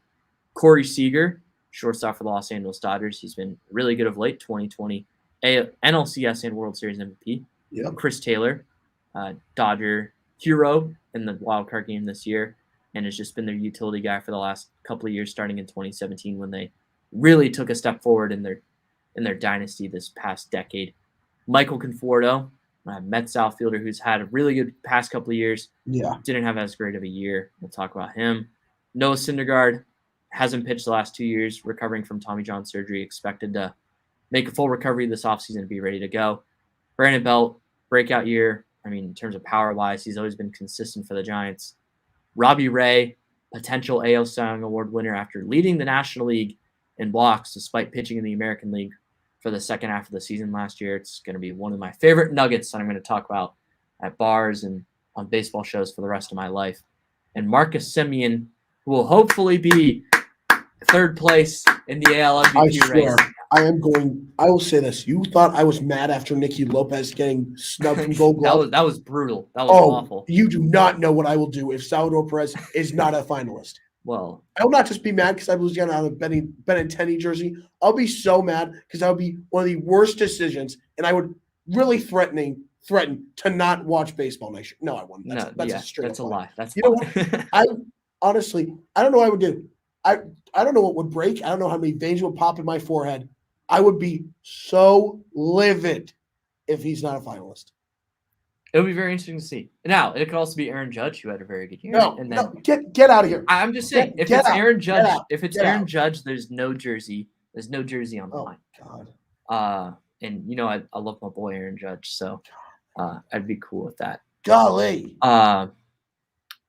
Corey Seager, shortstop for the Los Angeles Dodgers. He's been really good of late, 2020 NLCS and World Series MVP. Yep. Chris Taylor, Dodger hero in the wild card game this year, and has just been their utility guy for the last couple of years, starting in 2017 when they really took a step forward in their dynasty this past decade. Michael Conforto, Mets outfielder who's had a really good past couple of years. Yeah. Didn't have as great of a year. We'll talk about him. Noah Syndergaard hasn't pitched the last 2 years, recovering from Tommy John surgery, expected to make a full recovery this offseason and be ready to go. Brandon Belt, breakout year. I mean, in terms of power-wise, he's always been consistent for the Giants. Robbie Ray, potential AL Cy Young Award winner after leading the National League in walks despite pitching in the American League for the second half of the season last year. It's going to be one of my favorite nuggets that I'm going to talk about at bars and on baseball shows for the rest of my life. And Marcus Semien, who will hopefully be third place in the AL MVP race. I will say this. You thought I was mad after Nicky Lopez getting snubbed from Gold Glove? that was brutal. That was awful. You do not know what I will do if Salvador Perez is not a finalist. Well, I will not just be mad because I was getting out of Benintendi jersey. I'll be so mad because that would be one of the worst decisions, and I would really threaten to not watch baseball next year. No, I wouldn't. That's a lie. That's know what? I honestly, I don't know what I would do. I don't know what would break. I don't know how many veins would pop in my forehead. I would be so livid if he's not a finalist. It'll be very interesting to see. Now, it could also be Aaron Judge, who had a very good year. No, get out of here. I'm just saying, if it's Aaron Judge, there's no jersey. There's no jersey on the line. God. And I love my boy Aaron Judge, so I'd be cool with that. Golly.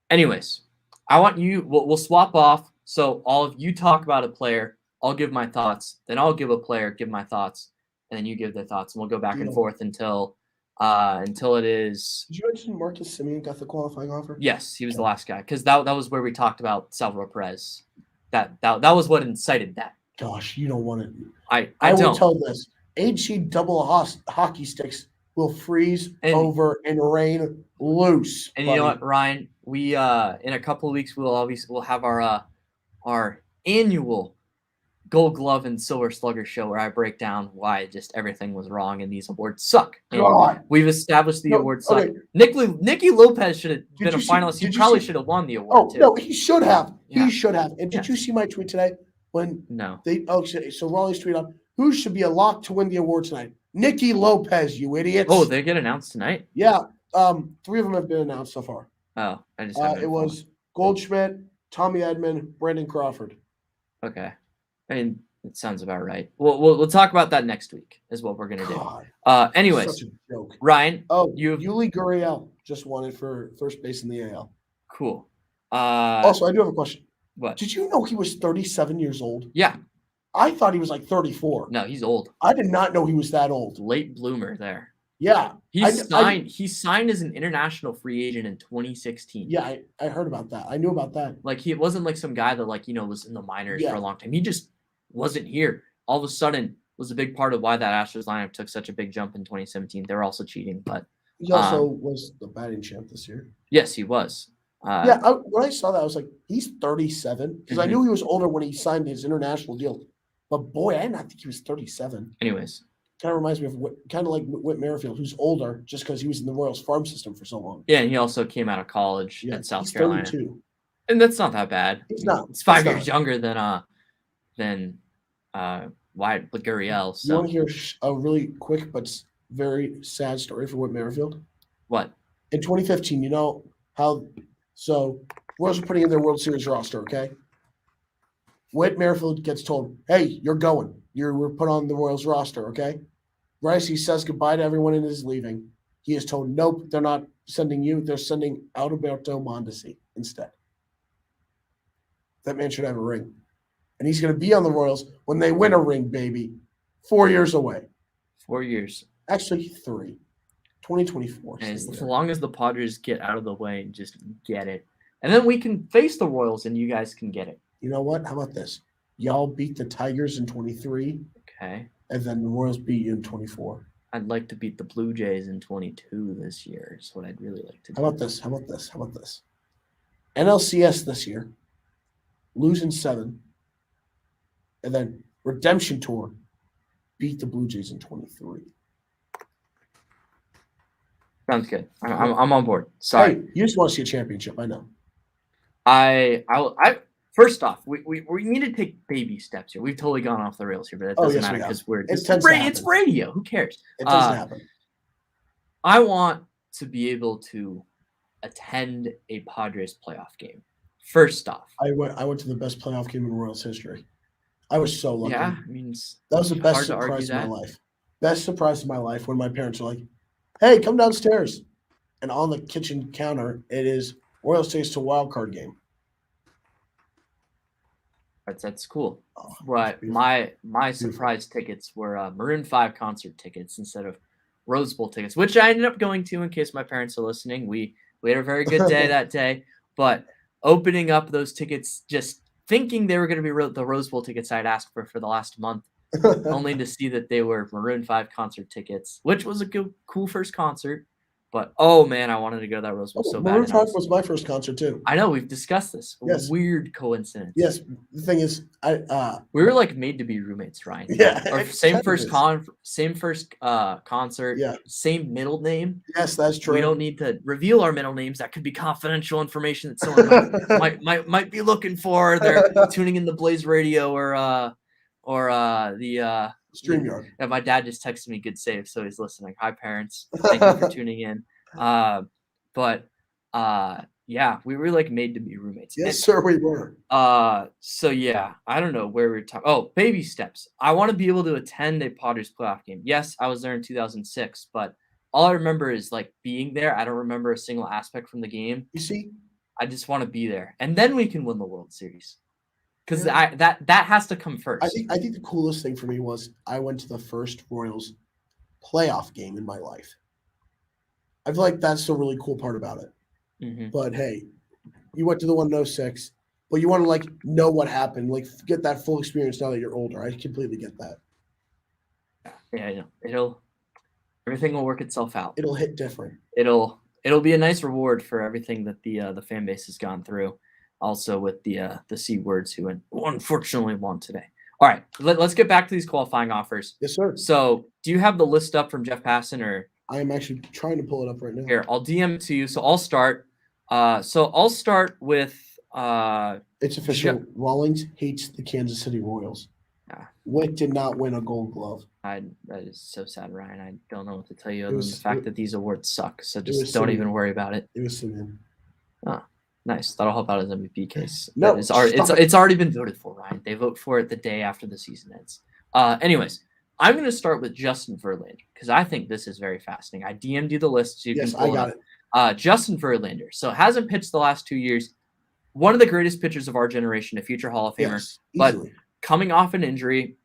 Anyways, I want you. We'll swap off. So all of you talk about a player. I'll give my thoughts, then I'll give a player, give my thoughts, and then you give the thoughts, and we'll go back and forth until it is. Did you mention Marcus Semien got the qualifying offer? Yes, he was the last guy because that was where we talked about Salvador Perez. That was what incited that. Gosh, you don't want it. I will don't. tell this: HE double hockey sticks will freeze over and rain loose. And you know what, Ryan? We in a couple of weeks we'll have our annual Gold Glove and Silver Slugger show where I break down why just everything was wrong and these awards suck. And we've established the awards suck. Nicky Lopez should have been a finalist. He probably should have won the award too. No, he should have. Yeah. He should have. And did you see my tweet today? So Raleigh's tweet on who should be a lock to win the award tonight? Nicky Lopez, you idiots. Oh, they get announced tonight? Yeah. 3 of them have been announced so far. Oh, I just it was Goldschmidt, Tommy Edman, Brandon Crawford. Okay. I mean, it sounds about right. We'll talk about that next week is what we're gonna do. Anyways, such a joke. Ryan. Yuli Gurriel just won it for first base in the AL. Cool. Also, I do have a question. What? Did you know he was 37 years old? Yeah. I thought he was like 34. No, he's old. I did not know he was that old. Late bloomer there. Yeah. He signed as an international free agent in 2016. Yeah, I heard about that. I knew about that. Like he wasn't like some guy that was in the minors for a long time. He just wasn't here. All of a sudden was a big part of why that Astros lineup took such a big jump in 2017. They were also cheating, but he also was the batting champ this year. Yes, he was. When I saw that, I was like, he's 37 because I knew he was older when he signed his international deal. But boy, I did not think he was 37. Anyways. Kind of reminds me of kind of like Whit Merrifield, who's older just because he was in the Royals farm system for so long. Yeah, and he also came out of college at South Carolina. 32. And that's not that bad. He's not. It's 5 years younger than Wyatt Gurriel. So. You want to hear a really quick but very sad story for Whit Merrifield? What? In 2015, you know how Royals are putting in their World Series roster, okay? Whit Merrifield gets told, hey, you're going. You were put on the Royals roster, okay? Right as he says goodbye to everyone and is leaving, he is told, nope, they're not sending you. They're sending Alberto Mondesi instead. That man should have a ring. And he's going to be on the Royals when they win a ring, baby. 4 years away. 4 years. Actually, 3. 2024. And as long as the Padres get out of the way and just get it. And then we can face the Royals and you guys can get it. You know what? How about this? Y'all beat the Tigers in 23. Okay. And then the Royals beat you in 24. I'd like to beat the Blue Jays in 22 this year. Is what I'd really like to do. How about this? NLCS this year. Losing 7. And then redemption tour. Beat the Blue Jays in 23. Sounds good. I'm on board. Sorry. Hey, you just want to see a championship. I know. First off, we need to take baby steps here. We've totally gone off the rails here, but that doesn't matter because it's radio. Who cares? It doesn't happen. I want to be able to attend a Padres playoff game. First off, I went to the best playoff game in Royals history. I was so lucky. Yeah, I mean, that was the best surprise of my life. Best surprise of my life when my parents were like, "Hey, come downstairs," and on the kitchen counter it is Royals tickets to a wild card game. That's cool. But my surprise tickets were Maroon 5 concert tickets instead of Rose Bowl tickets, which I ended up going to in case my parents are listening. We had a very good day that day, but opening up those tickets, just thinking they were going to be the Rose Bowl tickets I'd asked for the last month, only to see that they were Maroon 5 concert tickets, which was a cool first concert. But, oh, man, I wanted to go to that Rose Bowl so bad. Maroon 5 was my first concert, too. I know. We've discussed this. Yes. Weird coincidence. Yes. The thing is, we were like made to be roommates, Ryan. Yeah. Or same first concert. Yeah. Same middle name. Yes, that's true. We don't need to reveal our middle names. That could be confidential information that someone might be looking for. They're tuning in the Blaze Radio or the StreamYard. Yeah, my dad just texted me good save, so he's listening. Hi, parents. Thank you for tuning in. Yeah, we were like made to be roommates. Yes, sir, we were. So yeah, I don't know where we were talking. Oh, baby steps. I want to be able to attend a Padres playoff game. Yes, I was there in 2006, but all I remember is like being there. I don't remember a single aspect from the game. You see, I just want to be there, and then we can win the World Series. because that has to come first. I think the coolest thing for me was I went to the first Royals playoff game in my life. I feel like that's the really cool part about it. Mm-hmm. But hey, you went to the one in 06, but you want to like know what happened, like get that full experience now that you're older. I completely get that. Yeah, everything will work itself out. It'll hit different. It'll be a nice reward for everything that the fan base has gone through. Also with the C words who unfortunately won today. All right, let's get back to these qualifying offers. Yes, sir. So, do you have the list up from Jeff Passan, or I am actually trying to pull it up right now. Here, I'll DM it to you. So I'll start. I'll start with it's official. Rawlings hates the Kansas City Royals. Wick did not win a Gold Glove. That is so sad, Ryan. I don't know what to tell you other than the fact that these awards suck. So just don't even worry about it. It was Simeon. Oh, nice. That'll help out his MVP case. No, it's already been voted for, Ryan. They vote for it the day after the season ends. Anyways, I'm going to start with Justin Verlander because I think this is very fascinating. I DM'd you the list so you can pull got it. Justin Verlander. So hasn't pitched the last 2 years. One of the greatest pitchers of our generation, a future Hall of Famer. Yes, but coming off an injury,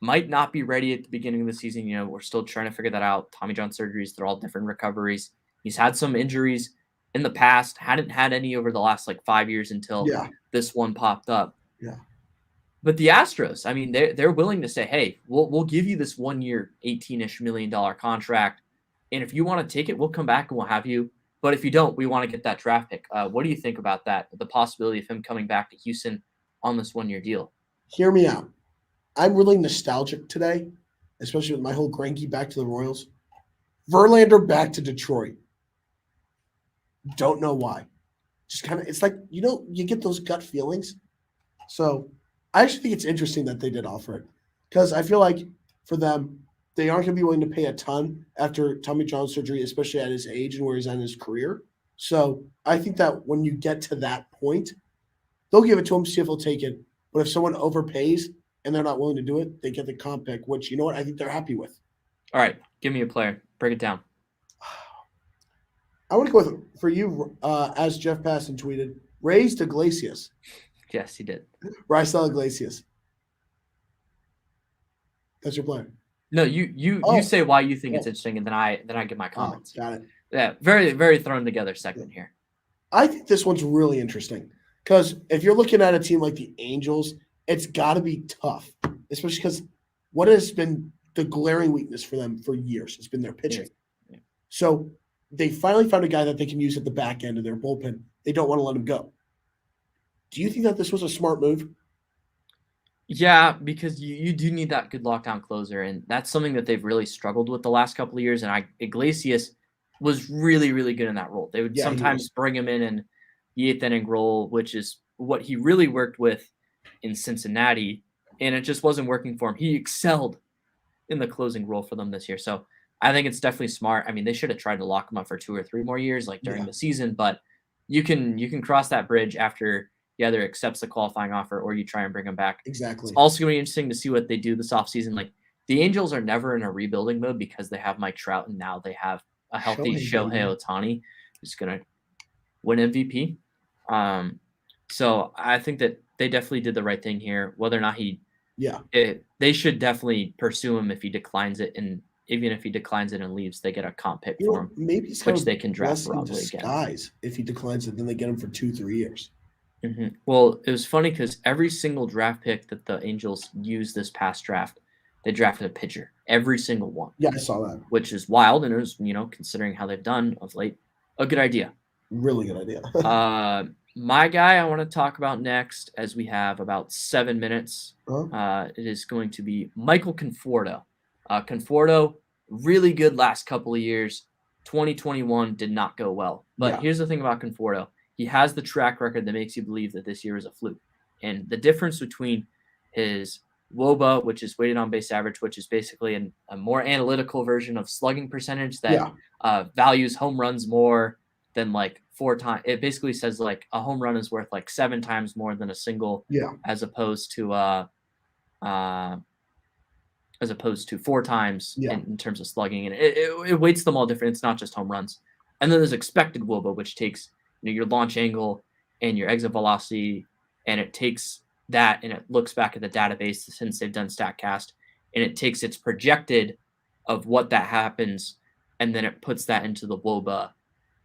might not be ready at the beginning of the season. You know, we're still trying to figure that out. Tommy John surgeries, they're all different recoveries. He's had some injuries in the past, hadn't had any over the last 5 years until this one popped up. Yeah. But the Astros, I mean, they're willing to say, hey, we'll give you this 1 year, $18-ish million contract. And if you want to take it, we'll come back and we'll have you. But if you don't, we want to get that draft pick. What do you think about that? The possibility of him coming back to Houston on this 1 year deal? Hear me out. I'm really nostalgic today, especially with my whole Greinke back to the Royals. Verlander back to Detroit. Don't know why. Just kind of, it's like, you get those gut feelings. So I actually think it's interesting that they did offer it because I feel like for them, they aren't going to be willing to pay a ton after Tommy John surgery, especially at his age and where he's at in his career. So I think that when you get to that point, they'll give it to him, see if he'll take it. But if someone overpays and they're not willing to do it, they get the comp pick, which, you know what, I think they're happy with. All right, give me a player. Break it down. I want to go with, for you, as Jeff Passan tweeted, Raised Iglesias. Yes, he did. Raisel Iglesias. That's your player. No, you say why you think it's interesting, and then I give my comments. Got it. Yeah, very, very thrown together segment here. I think this one's really interesting because if you're looking at a team like the Angels, it's got to be tough, especially because what has been the glaring weakness for them for years? It's been their pitching. Yeah. So they finally found a guy that they can use at the back end of their bullpen. They don't want to let him go. Do you think that this was a smart move? Yeah, because you do need that good lockdown closer, and that's something that they've really struggled with the last couple of years. And Iglesias was really, really good in that role. They would sometimes bring him in the eighth inning role, which is what he really worked with in Cincinnati, and it just wasn't working for him. He excelled in the closing role for them this year. So I think it's definitely smart. I mean, they should have tried to lock him up for 2 or 3 more years, during the season, but you can cross that bridge after he either accepts the qualifying offer or you try and bring him back. Exactly. It's also going to be interesting to see what they do this offseason. The Angels are never in a rebuilding mode because they have Mike Trout, and now they have a healthy Shohei Ohtani who's going to win MVP. So I think that they definitely did the right thing here. Whether or not they should definitely pursue him if he declines it, and even if he declines it and leaves, they get a comp pick for him, maybe which they can draft probably again. If he declines it, then they get him for 2-3 years. Mm-hmm. Well, it was funny because every single draft pick that the Angels used this past draft, they drafted a pitcher. Every single one. Yeah, I saw that. Which is wild, and it was, considering how they've done of late, a good idea. Really good idea. My guy I want to talk about next, as we have about 7 minutes, it is going to be Michael Conforto. Conforto, really good last couple of years. 2021 did not go well. But here's the thing about Conforto. He has the track record that makes you believe that this year is a fluke. And the difference between his WOBA, which is weighted on base average, which is basically a more analytical version of slugging percentage that values home runs more than 4 times. It basically says a home run is worth 7 times more than a single, as opposed to 4 times in terms of slugging. And it weights them all different. It's not just home runs. And then there's expected WOBA, which takes your launch angle and your exit velocity, and it takes that and it looks back at the database since they've done StatCast, and it takes its projected of what that happens, and then it puts that into the WOBA.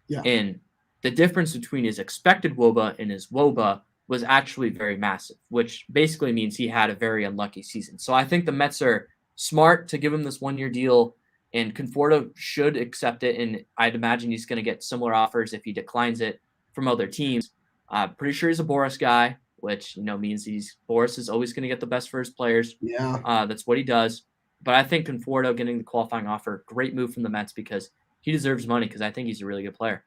Yeah. And the difference between his expected WOBA and his WOBA was actually very massive, which basically means he had a very unlucky season. So I think the Mets are smart to give him this 1-year deal, and Conforto should accept it. And I'd imagine he's going to get similar offers if he declines it from other teams. Pretty sure he's a Boras guy, which means Boras is always going to get the best for his players. Yeah. That's what he does. But I think Conforto getting the qualifying offer, great move from the Mets because he deserves money because I think he's a really good player.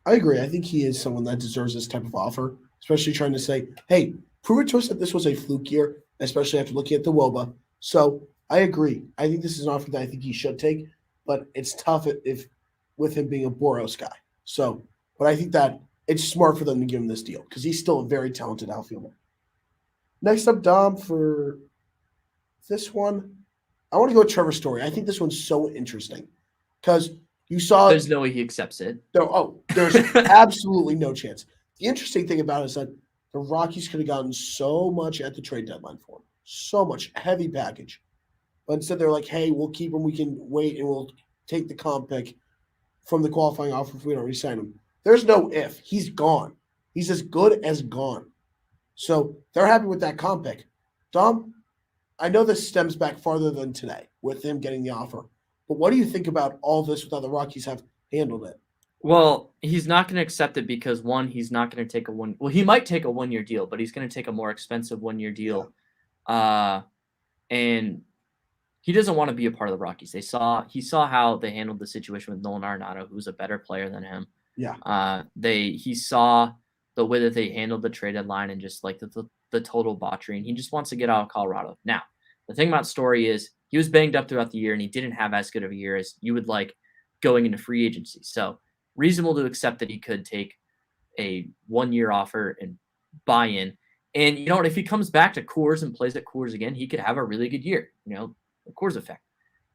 I agree. I think he is someone that deserves this type of offer, especially trying to say, hey, prove it to us that this was a fluke year, especially after looking at the WOBA. So I agree. I think this is an offer that I think he should take, but it's tough if with him being a Boros guy. So, but I think that it's smart for them to give him this deal because he's still a very talented outfielder. Next up, Dom, for this one, I want to go with Trevor Story. I think this one's so interesting because you saw. There's no way he accepts it. There's absolutely no chance. The interesting thing about it is that the Rockies could have gotten so much at the trade deadline for him, so much heavy package. But instead, they're like, hey, we'll keep him. We can wait and we'll take the comp pick from the qualifying offer if we don't re-sign him. There's no if. He's gone. He's as good as gone. So they're happy with that comp pick. Dom, I know this stems back farther than today with him getting the offer. But what do you think about all this with how the Rockies have handled it? Well, he's not going to accept it because, one, he's not going to take he might take a 1-year deal, but he's going to take a more expensive 1-year deal. Yeah. And he doesn't want to be a part of the Rockies. He saw how they handled the situation with Nolan Arenado, who's a better player than him. Yeah. He saw the way that they handled the trade deadline and just like the total botchery, and he just wants to get out of Colorado. Now, the thing about Story is he was banged up throughout the year, and he didn't have as good of a year as you would like going into free agency. So reasonable to accept that he could take a 1-year offer and buy in. And you know what? If he comes back to Coors and plays at Coors again, he could have a really good year. The Coors effect.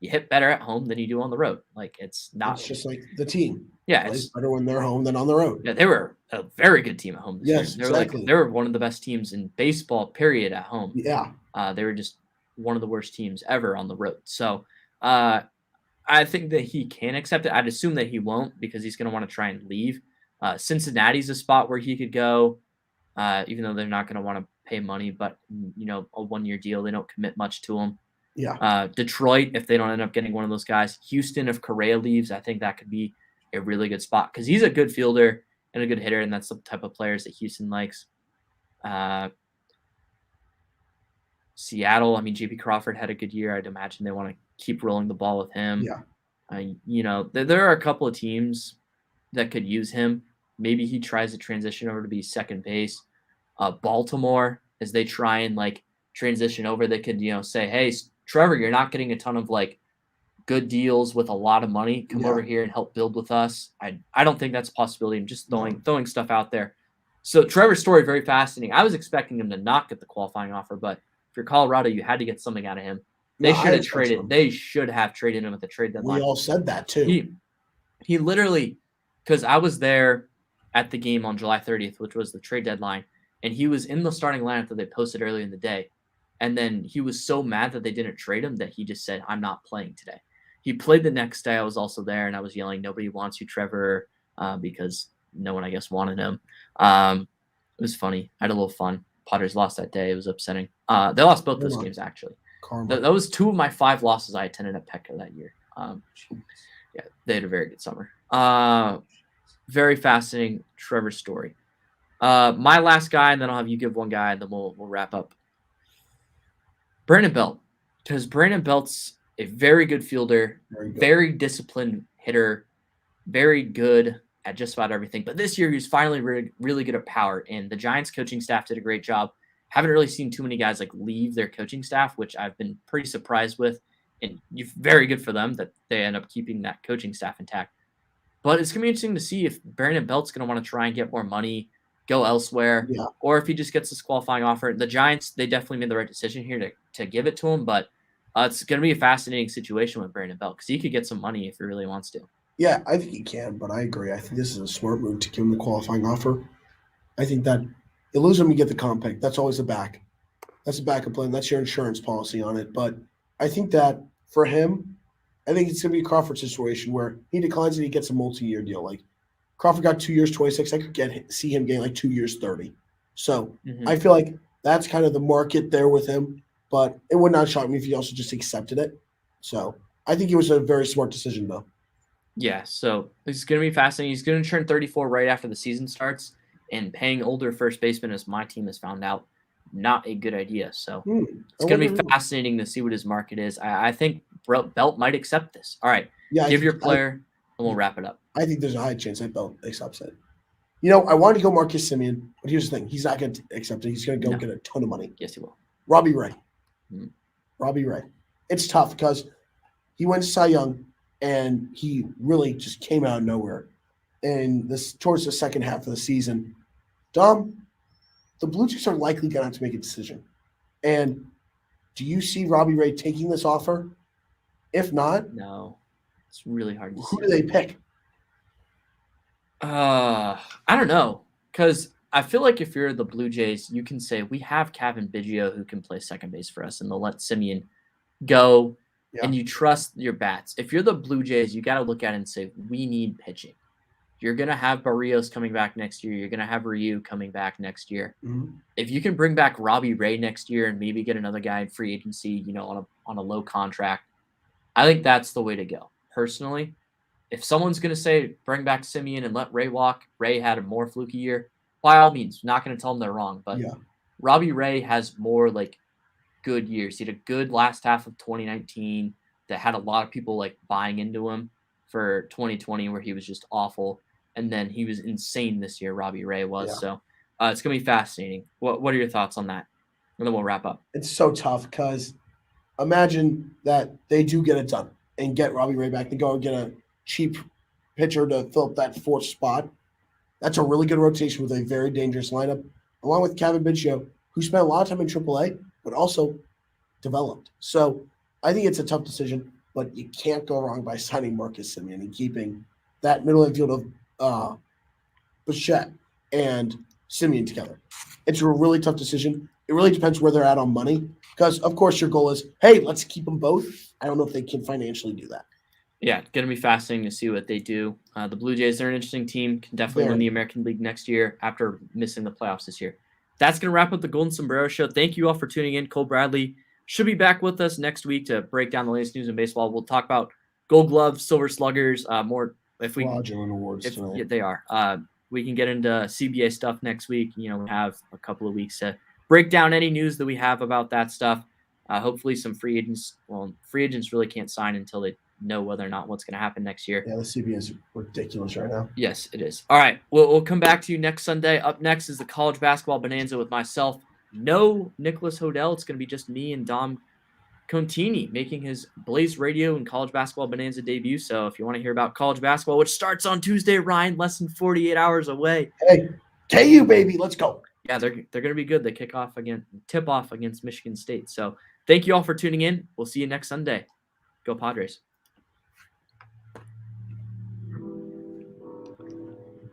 You hit better at home than you do on the road. Like it's just like the team. Yeah, it's better when they're home than on the road. Yeah, they were a very good team at home this year. Exactly. They were one of the best teams in baseball, period, at home. Yeah. They were just one of the worst teams ever on the road. So I think that he can accept it. I'd assume that he won't because he's going to want to try and leave. Cincinnati's a spot where he could go, even though they're not going to want to pay money. But, a 1-year deal, they don't commit much to him. Yeah. Detroit, if they don't end up getting one of those guys. Houston, if Correa leaves, I think that could be a really good spot because he's a good fielder and a good hitter, and that's the type of players that Houston likes. Seattle, J.P. Crawford had a good year. I'd imagine they want to keep rolling the ball with him. Yeah. There are a couple of teams that could use him. Maybe he tries to transition over to be second base. Baltimore, as they try and transition over, they could say, hey, Trevor, you're not getting a ton of good deals with a lot of money. Come over here and help build with us. I don't think that's a possibility. I'm just throwing stuff out there. So Trevor's story, very fascinating. I was expecting him to not get the qualifying offer, but if you're Colorado, you had to get something out of him. They should have traded him at the trade deadline. We all said that too. He literally, because I was there at the game on July 30th, which was the trade deadline, and he was in the starting lineup that they posted earlier in the day. And then he was so mad that they didn't trade him that he just said, I'm not playing today. He played the next day. I was also there, and I was yelling, nobody wants you, Trevor, because no one, I guess, wanted him. It was funny. I had a little fun. Padres lost that day. It was upsetting. They lost both those games, actually. That was 2 of my 5 losses I attended at Petco that year. Yeah, they had a very good summer. Very fascinating Trevor story. My last guy, and then I'll have you give one guy, and then we'll wrap up. Brandon Belt, because Brandon Belt's a very good fielder, very disciplined hitter, very good at just about everything. But this year, he was finally really good at power, and the Giants coaching staff did a great job. Haven't really seen too many guys leave their coaching staff, which I've been pretty surprised with, and very good for them that they end up keeping that coaching staff intact. But it's going to be interesting to see if Brandon Belt's going to want to try and get more money, go elsewhere, or if he just gets this qualifying offer. The Giants, they definitely made the right decision here to give it to him, but it's going to be a fascinating situation with Brandon Belt because he could get some money if he really wants to. Yeah, I think he can, but I agree. I think this is a smart move to give him the qualifying offer. I think that you lose him, you get the comp pick. That's always a back. That's a backup plan. That's your insurance policy on it. But I think that for him, I think it's going to be a Crawford situation where he declines and he gets a multi-year deal. Like Crawford got 2 years, 26. I could see him getting like 2 years, 30. So I feel like that's kind of the market there with him. But it would not shock me if he also just accepted it. So I think it was a very smart decision, though. Yeah, so it's going to be fascinating. He's going to turn 34 right after the season starts, and paying older first basemen, as my team has found out, not a good idea. So it's going to be fascinating to see what his market is. I think Belt might accept this. All right, give your player, and we'll wrap it up. I think there's a high chance that Belt accepts it. You know, I wanted to go Marcus Semien, but here's the thing. He's not going to accept it. He's going to go get a ton of money. Yes, he will. Robbie Ray. Robbie Ray. It's tough because he went Cy Young, and he really just came out of nowhere. And towards the second half of the season, Dom, the Blue Jays are likely going to have to make a decision. And do you see Robbie Ray taking this offer? If not, no, it's really hard to see. Who do they pick? I don't know, because I feel like if you're the Blue Jays, you can say we have Kevin Biggio who can play second base for us, and they'll let Semien go, and you trust your bats. If you're the Blue Jays, you got to look at it and say we need pitching. You're going to have Barrios coming back next year. You're going to have Ryu coming back next year. If you can bring back Robbie Ray next year and maybe get another guy in free agency, on a low contract, I think that's the way to go. Personally, if someone's going to say bring back Semien and let Ray walk, Ray had a more fluky year, by all means, not going to tell them they're wrong. But Robbie Ray has more good years. He had a good last half of 2019 that had a lot of people buying into him for 2020 where he was just awful. And then he was insane this year, Robbie Ray was. Yeah. So it's going to be fascinating. What are your thoughts on that? And then we'll wrap up. It's so tough because imagine that they do get it done and get Robbie Ray back. They go and get a cheap pitcher to fill up that fourth spot. That's a really good rotation with a very dangerous lineup, along with Kevin Biggio, who spent a lot of time in AAA, but also developed. So I think it's a tough decision, but you can't go wrong by signing Marcus Semien and keeping that middle infield of Bichette and Semien together. It's a really tough decision. It really depends where they're at on money because, of course, your goal is, hey, let's keep them both. I don't know if they can financially do that. Yeah, going to be fascinating to see what they do. The Blue Jays, they're an interesting team, can definitely win the American League next year after missing the playoffs this year. That's going to wrap up the Golden Sombrero Show. Thank you all for tuning in. Cole Bradley should be back with us next week to break down the latest news in baseball. We'll talk about Gold Gloves, Silver Sluggers, more. If we awards tonight. Yeah, they are. We can get into CBA stuff next week. We have a couple of weeks to break down any news that we have about that stuff. Hopefully some free agents. Well, free agents really can't sign until they know whether or not what's going to happen next year. Yeah, the CBA is ridiculous right now. Yes, it is. All right, we'll come back to you next Sunday. Up next is the College Basketball Bonanza with myself. No Nicholas Hodel. It's going to be just me and Dom Contini making his Blaze Radio and College Basketball Bonanza debut. So if you want to hear about college basketball, which starts on Tuesday, Ryan, less than 48 hours away. Hey, KU, baby, let's go. Yeah, they're going to be good. They tip off against Michigan State. So thank you all for tuning in. We'll see you next Sunday. Go Padres.